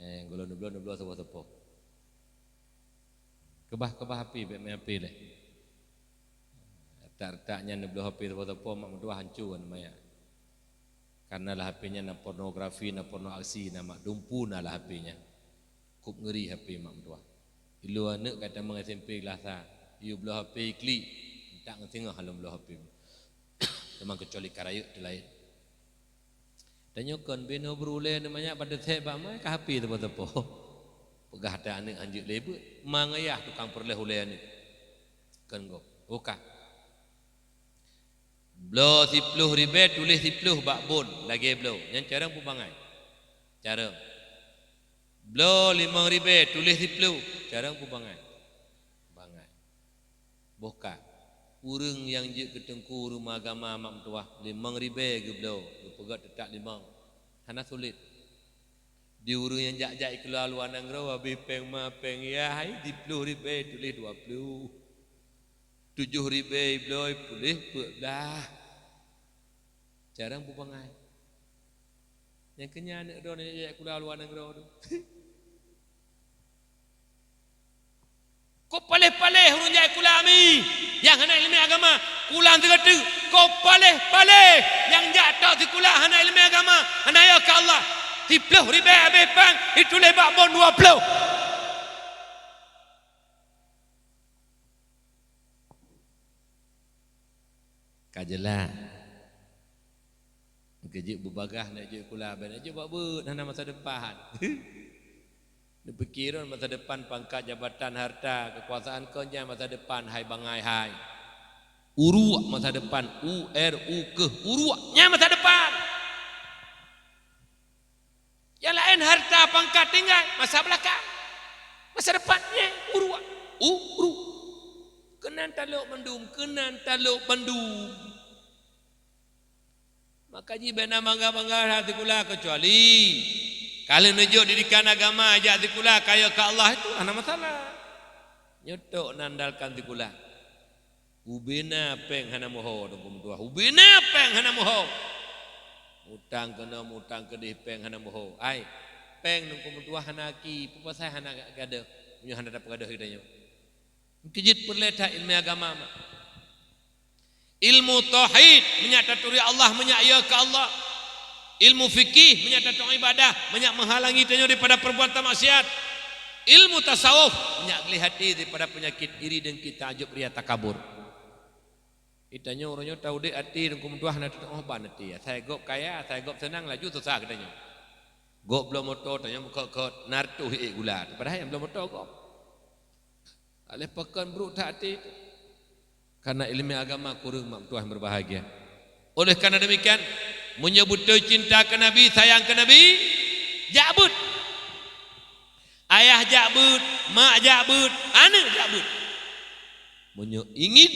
S1: yang golong nublo tapo-tapo kebah HP be me HP le tak-taknya nublo HP tapo-tapo mak mendua hancur namanya karena lah HP-nya na pornografi na porno aksi na mak dumpu na lah HP-nya kup ngeri HP mak mentua ilu anak kata mang SMP kelasa you belah HP klik tak tengok halam belah HP memang kecuali karayuk tu lain dan nyokon beno berule namanya pada teh bak mai ka HP tepo-tepo pegah ada anak anjuk lebut mang ayah tukang perleh-uleh ni kan go buka blow 10 ribet tulis 10 bak bon lagi blow yang cara pu bangai cara blow 5,000 tulis 10 jarang pu bangai buka urang yang je ketengku rumah agama mak mentua 5,000 ke blow pegat tetap 5 hana sulit di urang yang jak-jak keluar luar negeri abi peng ma peng ya hai 10,000 tulis 20 7,000 blow tulis dah jarang pu bangai yang kenya anak don jak keluar luar negeri tu kau paleh-paleh hurun jai kulami yang hana ilmu agama kulang tegatu kau paleh-paleh yang jatuh di kulah hana ilmu agama hana ya ke Allah 10,000 abang itu lebak bon 20 kajelah kejik berbagah nak je kulah nak je buat ber hana masa depan Pikiran masa depan pangkat jabatan harta kekuasaan konya masa depan hai bangai hai uruak masa depan ke uruaknya masa depan yang lain harta pangkat tinggal masa belakang masa depannya uruak kenan taluk mendum maka ji bena bangga hati kula kecuali Kalau nujuk didikan agama ajak zikula kaya ke Allah itu ana masalah. Nyotok nandalkan zikula. Ubina peng hana moho dong tua. Ubina peng hana moho. Mutang kena mutang kedih peng hana moho. Ai peng nung tua hana ki pupasai hana gada. Punya hana dapat gada hidayah. Kejit perleta ilmu agama. Ilmu tauhid menyataturi Allah menyaya ke Allah. Ilmu fikih menyataturi ibadah menyak menghalangi tanya daripada perbuatan maksiat. Ilmu tasawuf menyak geli hati daripada penyakit iri dan kita ajub ria takabur. Itanya orangnya tahu dek hati dan kemudian nak oh baneti ya. Saya gop kaya, saya gop senang laju susah katanya. Gop belum motor tanya muka ke nartu gula. Padahal yang belum motor gop. Alih pekan buruk tak hati itu. Karena ilmu agama kurang mak tuah berbahagia. Oleh karena demikian menyebut cinta ke Nabi, sayang ke Nabi, jabut. Ayah jabut, mak jabut, anak jabut. Ingin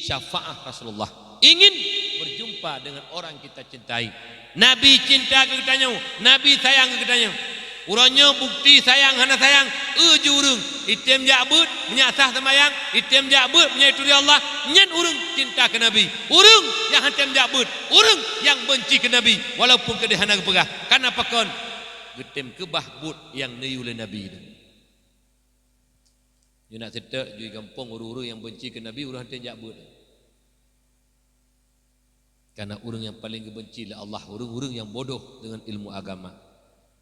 S1: syafaat Rasulullah, ingin berjumpa dengan orang kita cintai. Nabi cinta ke kitanya, Nabi sayang ke kitanya. Urangnya bukti sayang hana sayang uju urang item jabut menyasah semayang item jabut menyaituri Allah nyen urang cinta ke Nabi urang yang hantem jabut urang yang benci ke Nabi walaupun ke hana pegah karena pakon getem kebah but yang niu le Nabi itu you nak setek di kampung urang yang benci ke Nabi urang hantem jabut karena urang yang paling benci lah Allah urang yang bodoh dengan ilmu agama.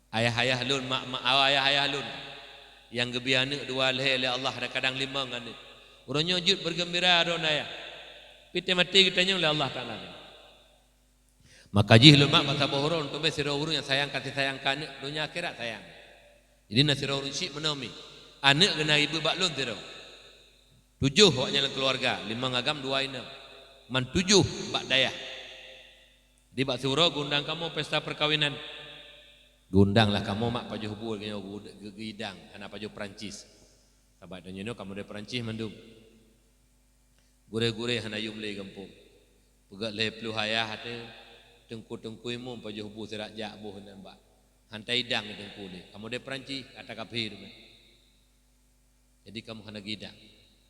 S1: Ayah-ayah lun, mak-mak ayah-ayah lun yang gebiana dua leher Allah ada kadang lima ngane. Urangnya jut bergembira don ayah. Pite mati kitanya oleh Allah Taala. Maka jih lun mak masa bohron tu besira urang yang sayang kasih sayang kan dunia akhirat sayang. Jadi nasira urang syik menami. Anak kena ibu bak lun tiro. 7 waknya keluarga, 5 ngagam 2 ina. Man 7 bak dayah. Di bak surau gundang kamu pesta perkawinan. Gundanglah kamu mak pajuh hubul kaya gidang anak pajuh Perancis. Sahabat dan nyono kamu dari Perancis mandum. Gure-gure hana yumle kampung. Pegat le pelu hayah ate tengku-tengku imu pajuh hubul serak jak boh nambak. Hantai dang tengku le. Kamu dari Perancis kata kafir. Jadi kamu hana gidang.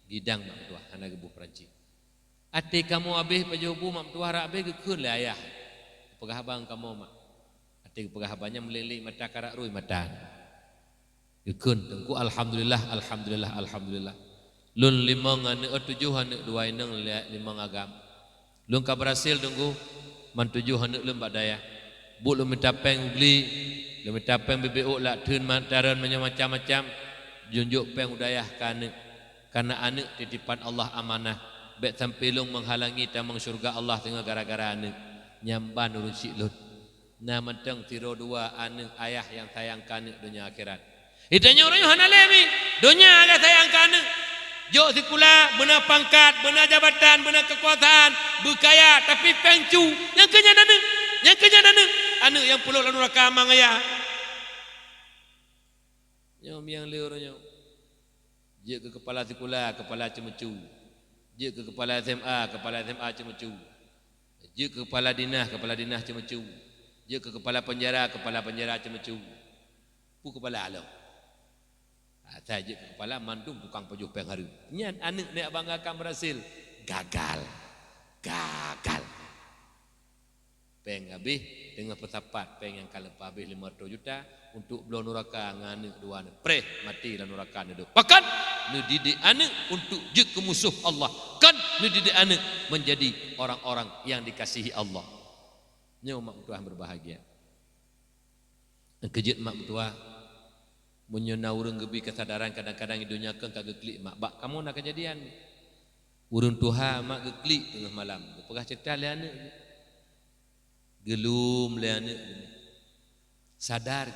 S1: Gidang mak tua hana gebuh Perancis. Ate kamu habis pajuh hubul mak tua rak habis gekun le ayah. Pegah bang kamu mak. Pegahabannya melilik mata karak rui mata. Ikun tengku alhamdulillah alhamdulillah alhamdulillah. Lun 5 ngane 7 hane 2 nang 5 agam. Lun ka berhasil tunggu man 7 hane lun badaya. Bu lun minta peng beli, lun minta peng BBO lak teun mantaran macam-macam junjuk peng udayah kana. Karena anak titipan Allah amanah. Bet sampai lun menghalangi tamang syurga Allah tengah gara-gara anak. Nyamban urun sik lun. Nah mentang tiro 2 anak ayah yang sayangkan dunia akhirat. Itanya orang yang hanalemi dunia agak sayangkan. Jok sikula benar pangkat, benar jabatan, benar kekuasaan, berkaya tapi pengcu. Yang kenya dana, anak yang pulau lalu raka amang ayah. Nyom yang liurnya. Jek ke kepala sikula, kepala cemecu. Jek ke kepala SMA cemecu. Jek ke kepala dinah cemecu. Dia ke kepala penjara cemecu. Pu kepala alam. Saya je ke kepala mandum tukang pajuh peng haru. Nyan anak ni abang akan berhasil. Gagal. Peng habis dengan pesapat peng yang kalau habis 500 juta untuk belon neraka nganek 2 anak. Preh mati dalam neraka ni. Pakan nu didik anak untuk je ke musuh Allah. Kan nu didik anak menjadi orang-orang yang dikasihi Allah. Nyo mak tua berbahagia. Kejut mak tua menyena urang gebi kesadaran kadang-kadang dunia kan kagak klik mak. Bak kamu nak kejadian. Urang tuha mak geklik tengah malam. Pegah cerita le anak. Gelum le anak. Sadar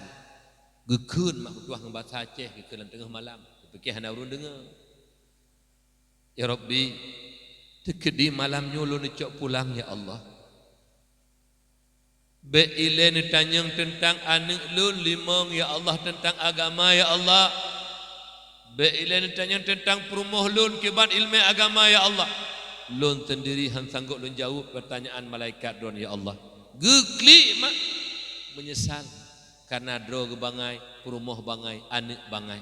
S1: gekeun mak tua ngebaca Aceh gekeun tengah malam. Fikir hana urang dengar. Ya Rabbi, tekedi malam nyolo necok pulang ya Allah. Beile ni tanyang tentang anak lun 5 ya Allah tentang agama ya Allah. Beile ni tanyang tentang perumoh lun kibat ilmu agama ya Allah. Lun sendiri han sanggup lun jawab pertanyaan malaikat don ya Allah. Geklik mak menyesal karena dro ke bangai, perumoh bangai, anak bangai.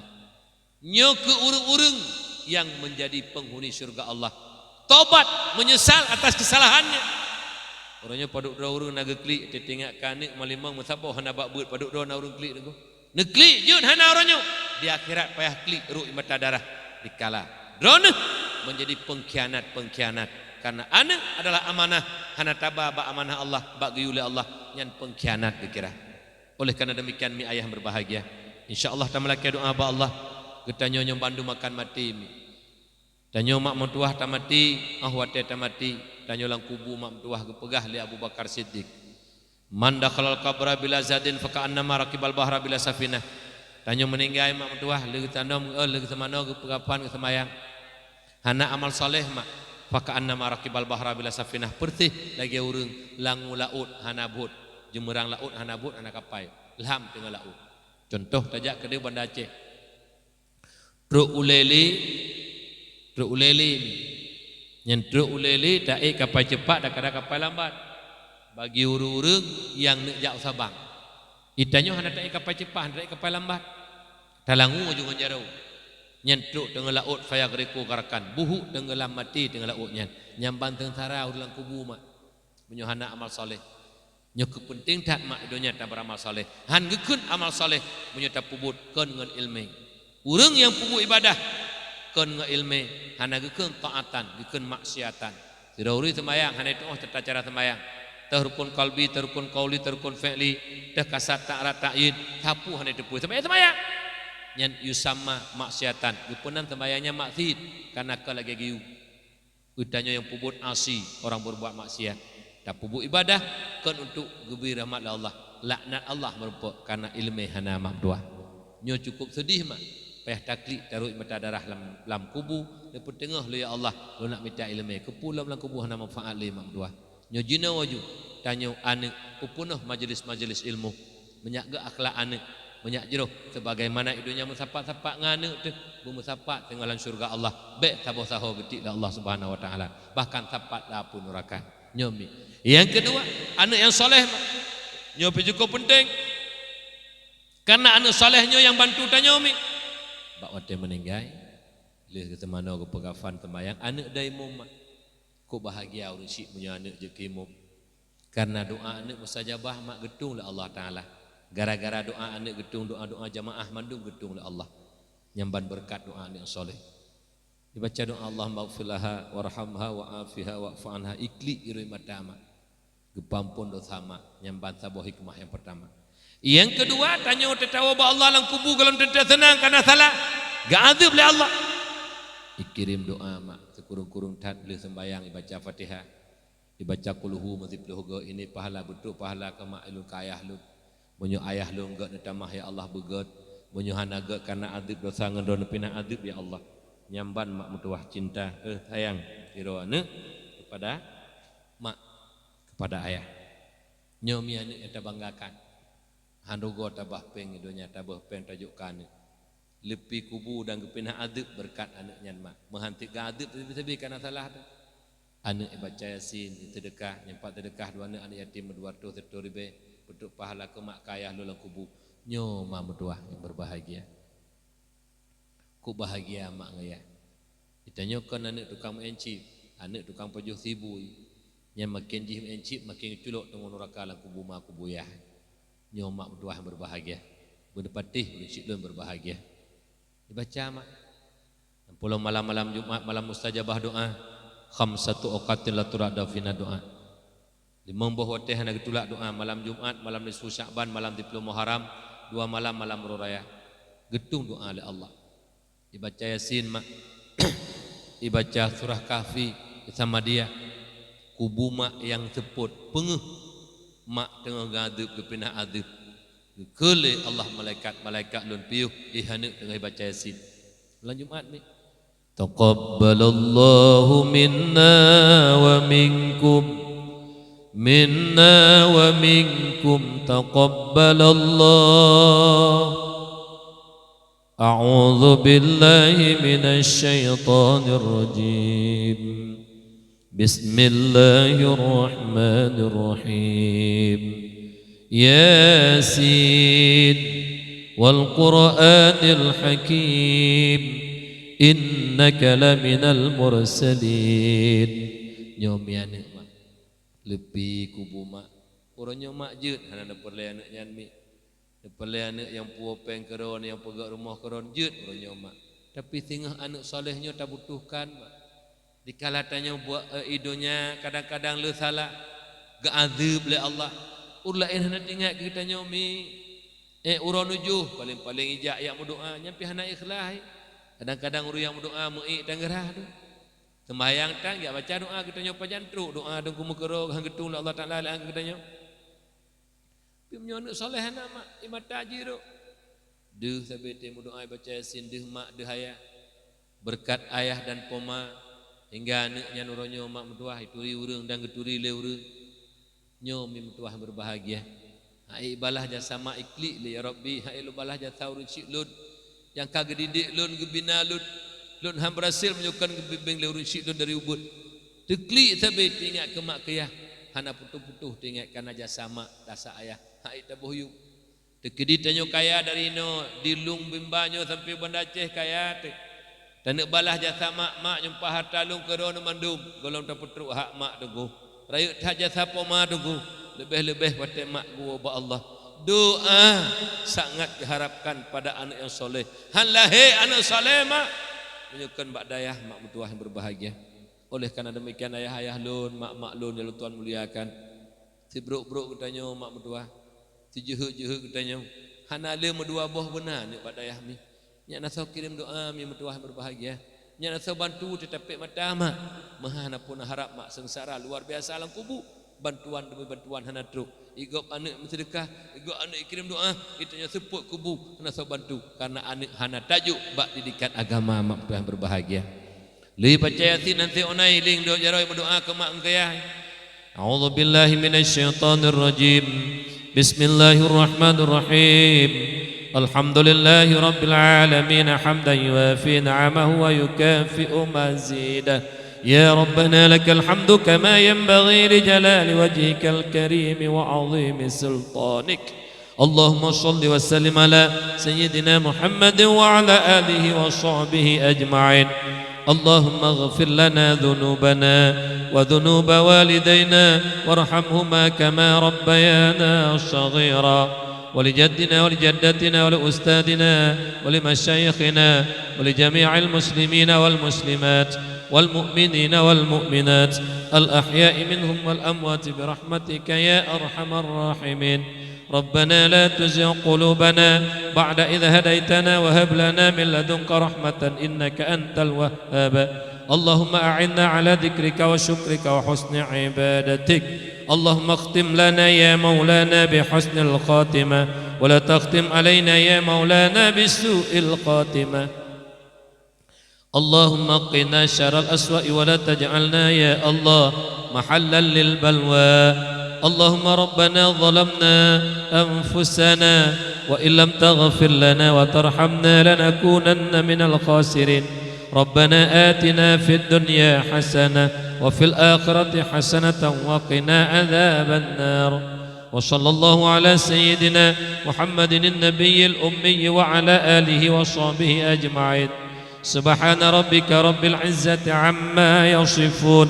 S1: Nyo ke urung-urung yang menjadi penghuni syurga Allah. Tobat, menyesal atas kesalahannya. Orangnya paduk dro urung naga klik, tetingak kanik malimang musabah hana bak buat paduk dro na urung klik nago. Neklik jud hana orangnya. Di akhirat payah klik ruh mata darah dikala. Drone menjadi pengkhianat. Karena anak adalah amanah, hana tabah bak amanah Allah, bak guyule Allah, yang pengkhianat dikira. Oleh karena demikian mi ayah berbahagia. Insyaallah tamalaki doa ba Allah. Kita nyonya bandu makan mati mi. Tanyo mak mentuah tamati, ahwate tamati, tanyo lang kubu mak mentuah gepegah li Abu Bakar Siddiq. Man dakhalal qabra bila zadin fa ka'annama raqibal bahra bila safinah. Tanyo meninggai mak mentuah li tanom li semano gepegapan semayang. Hana amal soleh mak fa ka'annama raqibal bahra bila safinah. Pertih lagi urang langu laut hana bot, jemerang laut hana bot hana kapai. Ilham tengah laut. Contoh tajak ke dia Banda Aceh. Truk uleli yang truk uleli tak kapal cepat dak kada kapal lambat bagi urang yang nak jak Sabang itanyo hana tak kapal cepat hana tak kapal lambat talangu ujung jarau nyen truk tengah laut fayagriku karakan buhuk tenggelam mati tengah laut nyamban tentara ulang kubu mak menyo hana amal soleh nyo kepenting tak mak dunia tak beramal soleh han gekun amal soleh menyo tak pubut kon dengan ilmu urang yang pubut ibadah kon ngilme hana gekeun taatan gekeun maksiatan sirauri sembayang hana itu tata cara sembayang terukun qalbi terukun qauli terukun fi'li teh kasat ta'rat ta'yin sapu hana itu sembayang nyan yusamma maksiatan gepenan sembayangnya maksiat karena ke lagi giu udanya yang pubut asi orang berbuat maksiat tak pubut ibadah kon untuk gebir rahmat Allah laknat Allah merupa karena ilmu hana mabduah nyo cukup sedih mak payah taklik taruh mata darah lam kubu depan tengah lu ya Allah lu nak minta ilmu kepulam lam kubu hana manfaat li mak dua nyo jina waju tanyo anak pupunah majlis-majlis ilmu menyaga akhlak anak menyak jeroh sebagaimana idunya musapat-sapat ngane tu bermusapat tengah lan syurga Allah baik tabah saho getik Allah Subhanahu wa taala bahkan sapat dah pun neraka nyomi yang kedua anak yang soleh nyo cukup penting karena anak solehnya yang bantu tanyomi bak wate meninggai lih ke temano ke pegafan tembayang anak dai mum ku bahagia urang syik punya anak je kimum karena doa anak mustajabah mak getung lah Allah taala gara-gara doa anak getung doa-doa jamaah mandung getung lah Allah nyamban berkat doa anak soleh dibaca doa Allah maghfirlaha warhamha wa'afiha wa'fanha ikli irui matama gepampun dosa mak nyamban sabah hikmah yang pertama. Yang kedua tanya tertawa ba Allah lang kubu kalau tidak senang karena salah gak azab oleh Allah dikirim doa mak sekurung-kurung tat boleh sembahyang dibaca Fatihah dibaca qulhu mazibluhu ini pahala betul pahala ke mak ilun ka ayah lu munyo ayah lu enggak netamah ya Allah beget munyo hanaga karena azab dosa ngendon pinah azab ya Allah nyamban mak mutuah cinta sayang iroane kepada mak kepada ayah nyomi ane eta banggakan handogo tabah peng idonya tabah peng tajuk kana lepi kubu dan kepinah adib berkat anaknya mak menghantik adib tapi karena salah tu anak baca yasin sedekah nyempat sedekah dua anak yatim 200 ribu untuk pahala ke mak kaya lulang kubu nyo mak mertua yang berbahagia ku bahagia mak ngaya ditanya kan anak tukang menci anak tukang pajuh sibu yang makin jih menci makin culuk tengok neraka lang kubu mak kubuyah nyomak berdoa berbahagia berdepatih bersyukur berbahagia dibaca mak pulau malam-malam Jumat malam mustajabah doa khamsatu awqatin la turada fina doa 5 buah waktu hana getulak doa malam Jumat malam nisfu Sya'ban malam 10 Muharram 2 malam malam raya getung doa oleh Allah dibaca Yasin mak dibaca surah Kahfi sama dia kubu mak yang seput pengeh mak tengah gadib kepinah adib kele Allah malaikat lun piuh ihane tengah baca Yasin bulan Jumat ni taqabbalallahu minna wa minkum taqabbalallah a'udzu billahi minasy syaithanir rajim bismillahirrahmanirrahim
S2: Yasin wal Qur'anil Hakim innaka laminal mursalin. Nyomi anak mak lebih kubu mak orangnya mak jeut hana perle anak nyan mi perle anak yang puopeng keron yang pegak rumah keron jeut orangnya mak tapi tinggal anak solehnya tak butuhkan mak dikala tanya buat idonya kadang-kadang lu salah ga'adzib oleh Allah ulain hana tinggal kita nyomi urang nujuh paling-paling ijak yang berdoa nyampi hana ikhlas kadang-kadang uru yang berdoa mu'i tangerah tu sembahyang tang ya baca doa kita nyopa jantruk doa dengku mukero hang getung Allah Taala lang kita nyo pi menyono soleh nama imat tajiro deuh sabete doa baca yasin deuh mak deuh aya berkat ayah dan poma hingga anaknya nuronyo mak mentuah ituri urang dan geturi le urang nyo mi mentuah berbahagia hai balah jasa mak ikli li ya rabbi hai lu balah jasa urang siklud yang kagak didik lun gebina lun lun ham berhasil menyukan bimbing leurun syik lun dari ubud tekli tapi tinggal ke mak kiyah hana putuh-putuh tinggal kana jasa mak dasa ayah hai tabuhyuk tekedi tanyo kaya dari no dilung bimbanyo sampai Banda Aceh kaya te tanek balah jasa mak nyumpah harta lung keron mandum golong taputruk hak mak teguh rayu tak jasa poma teguh lebih-lebih wate mak gua ba Allah doa sangat diharapkan pada anak yang soleh halahe anak soleh mak menyukan mbak dayah mak mentuah yang berbahagia oleh karena demikian ayah-ayah lun mak-mak lun yang Tuhan muliakan si bruk-bruk katanya mak mentuah si jehuk-jehuk katanya hana le medua boh benar ni mbak dayah mi nya nasau kirim doa mi mentuah yang berbahagia nya nasau bantu tetapi mata mak mahana pun harap mak sengsara luar biasa alam kubu bantuan demi bantuan hana truk igop anak bersedekah igop anak kirim doa itanya seput kubu hana so bantu karena anak hana tajuk bak didikan agama mak yang berbahagia li baca yasin nanti onai ling do jaroi berdoa ke mak engkaya a'udzu billahi minasyaitonir rajim bismillahirrahmanirrahim alhamdulillahi rabbil alamin hamdan yuafi ni'amahu wa yukafi'u mazidah يا ربنا لك الحمد كما ينبغي لجلال وجهك الكريم وعظيم سلطانك اللهم صل وسلم على سيدنا محمد وعلى آله وصحبه أجمعين اللهم اغفر لنا ذنوبنا وذنوب والدينا وارحمهما كما ربيانا صغيرا ولجدنا ولجدتنا ولأستاذنا ولمشايخنا ولجميع المسلمين والمسلمات والمؤمنين والمؤمنات الأحياء منهم والأموات برحمتك يا أرحم الراحمين ربنا لا تزغ قلوبنا بعد إذ هديتنا وهب لنا من لدنك رحمة إنك أنت الوهاب اللهم أعنا على ذكرك وشكرك وحسن عبادتك اللهم اختم لنا يا مولانا بحسن الخاتمة ولا تختم علينا يا مولانا بسوء الخاتمة اللهم قنا شر الأسوأ ولا تجعلنا يا الله محلا للبلوى اللهم ربنا ظلمنا أنفسنا وإن لم تغفر لنا وترحمنا لنكونن من الخاسرين ربنا آتنا في الدنيا حسنة وفي الآخرة حسنة وقنا عذاب النار وصلى الله على سيدنا محمد النبي الأمي وعلى آله وصحبه أجمعين سبحان ربك رب العزة عما يصفون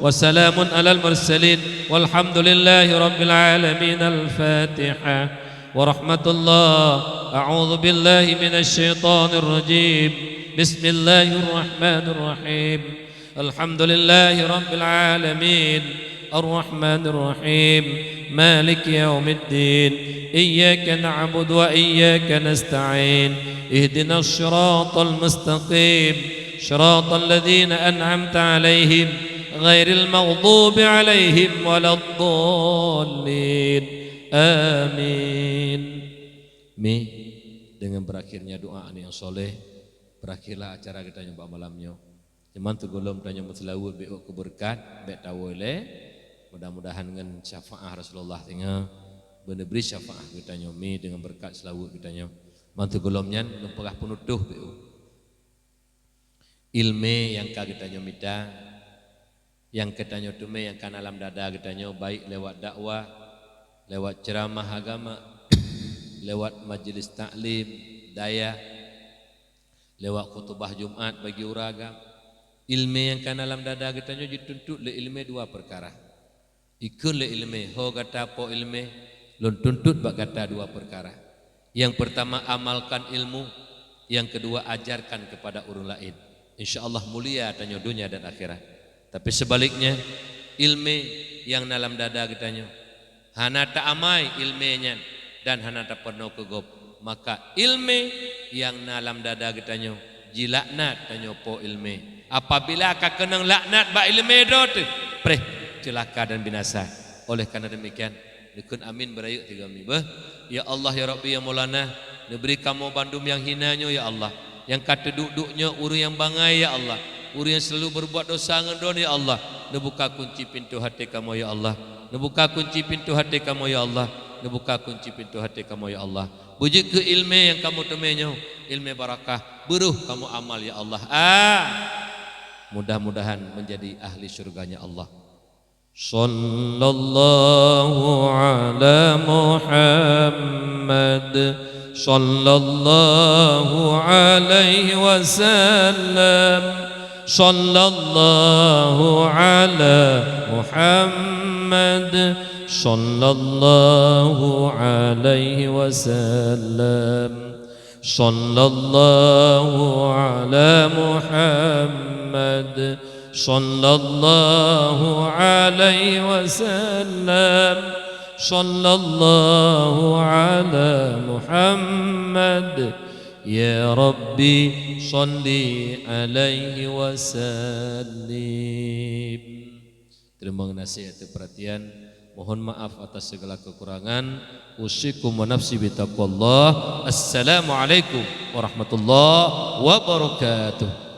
S2: وسلام على المرسلين والحمد لله رب العالمين الفاتحة ورحمة الله أعوذ بالله من الشيطان الرجيم بسم الله الرحمن الرحيم الحمد لله رب العالمين الرحمن الرحيم مالك يوم الدين إياك نعبد وإياك نستعين اهدنا الصراط المستقيم صراط الذين أنعمت عليهم غير المغضوب عليهم ولا الضالين آمين.
S1: Mi dengan berakhirnya doa yang soleh berakhirlah acara kita nyoba malamnya. Cuman tu golom tanya maslawu be keberkat be tawole mudah-mudahan dengan syafaat Rasulullah tinggal bener beri syafaat kita nyomi dengan berkat selawu kita nyom. Mantu golomnya numpah penutuh be ilmu yang kita nyomita yang kita nyotume yang kan alam dada kita nyom baik lewat dakwah lewat ceramah agama, lewat majelis taklim, daya, lewat khutbah Jumat bagi uragam. Ilmu yang kan dalam dada kita nyo dituntut le ilmu dua perkara. Ikun le ilmu, ho kata po ilmu, lon tuntut bak kata dua perkara. Yang pertama amalkan ilmu, yang kedua ajarkan kepada orang lain. Insyaallah mulia tanyo dunia dan akhirat. Tapi sebaliknya ilmu yang dalam dada kita nyo hana tak amai ilmunya dan hana tak penuh kegop, maka ilmu yang dalam dada kita nyo jilaknat tanyo po ilmu. Apabila akan kenang laknat ba ilmu tu preh celaka dan binasa. Oleh karena demikian dikun amin berayuk 3 minggu. Ya Allah ya Rabbi ya Maulana, beri kamu bandum yang hinanya ya Allah, yang kata duduknya uru yang bangai ya Allah, uru yang selalu berbuat dosa ngendon ya Allah. Buka kunci pintu hati kamu ya Allah, buka kunci pintu hati kamu ya Allah, buka kunci pintu hati kamu ya Allah. Puji ke ilmu yang kamu temenyo, ilmu barakah, beruh kamu amal ya Allah. Mudah-mudahan menjadi ahli surganya Allah.
S2: Sallallahu ala Muhammad, sallallahu alaihi wasallam, sallallahu ala Muhammad, sallallahu alaihi wasallam, sallallahu ala Muhammad, sallallahu alaihi wasallam, sallallahu ala Muhammad. Ya Rabbi salli alaihi wasallim. Terima kasih atas perhatian. Mohon maaf atas segala kekurangan. Usikum wa nafsi bitaqwallah. Assalamualaikum warahmatullahi wabarakatuh.